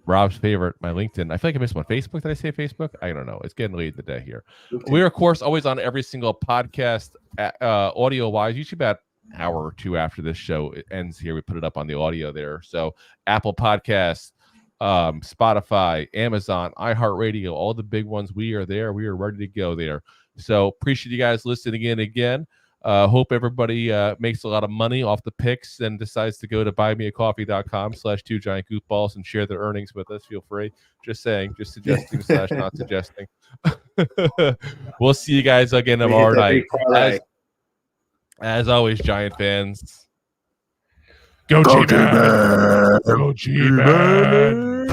Rob's favorite, my LinkedIn. I feel like I missed one. Facebook? Did I say Facebook? I don't know. It's getting late in the day here. Okay. We're, of course, always on every single podcast, audio-wise, usually about an hour or two after this show ends here. We put it up on the audio there. So Apple Podcasts, Spotify, Amazon, iHeartRadio, all the big ones. We are there. We are ready to go there. So appreciate you guys listening in again. Hope everybody makes a lot of money off the picks and decides to go to buymeacoffee.com/2giantgoofballs and share their earnings with us. Feel free. Just saying, just suggesting / not suggesting. We'll see you guys again tomorrow night. As always, Giant fans. Go G-Man! Go G-Man!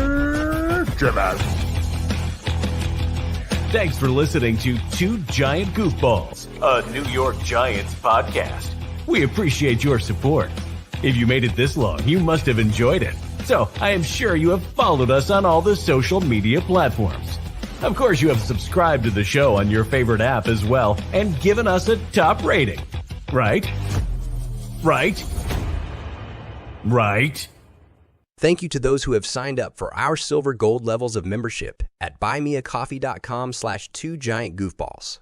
Thanks for listening to Two Giant Goofballs, a New York Giants podcast. We appreciate your support. If you made it this long, you must have enjoyed it. So I am sure you have followed us on all the social media platforms. Of course, you have subscribed to the show on your favorite app as well and given us a top rating. Right? Right? Right? Thank you to those who have signed up for our silver gold levels of membership at buymeacoffee.com/2giantgoofballs.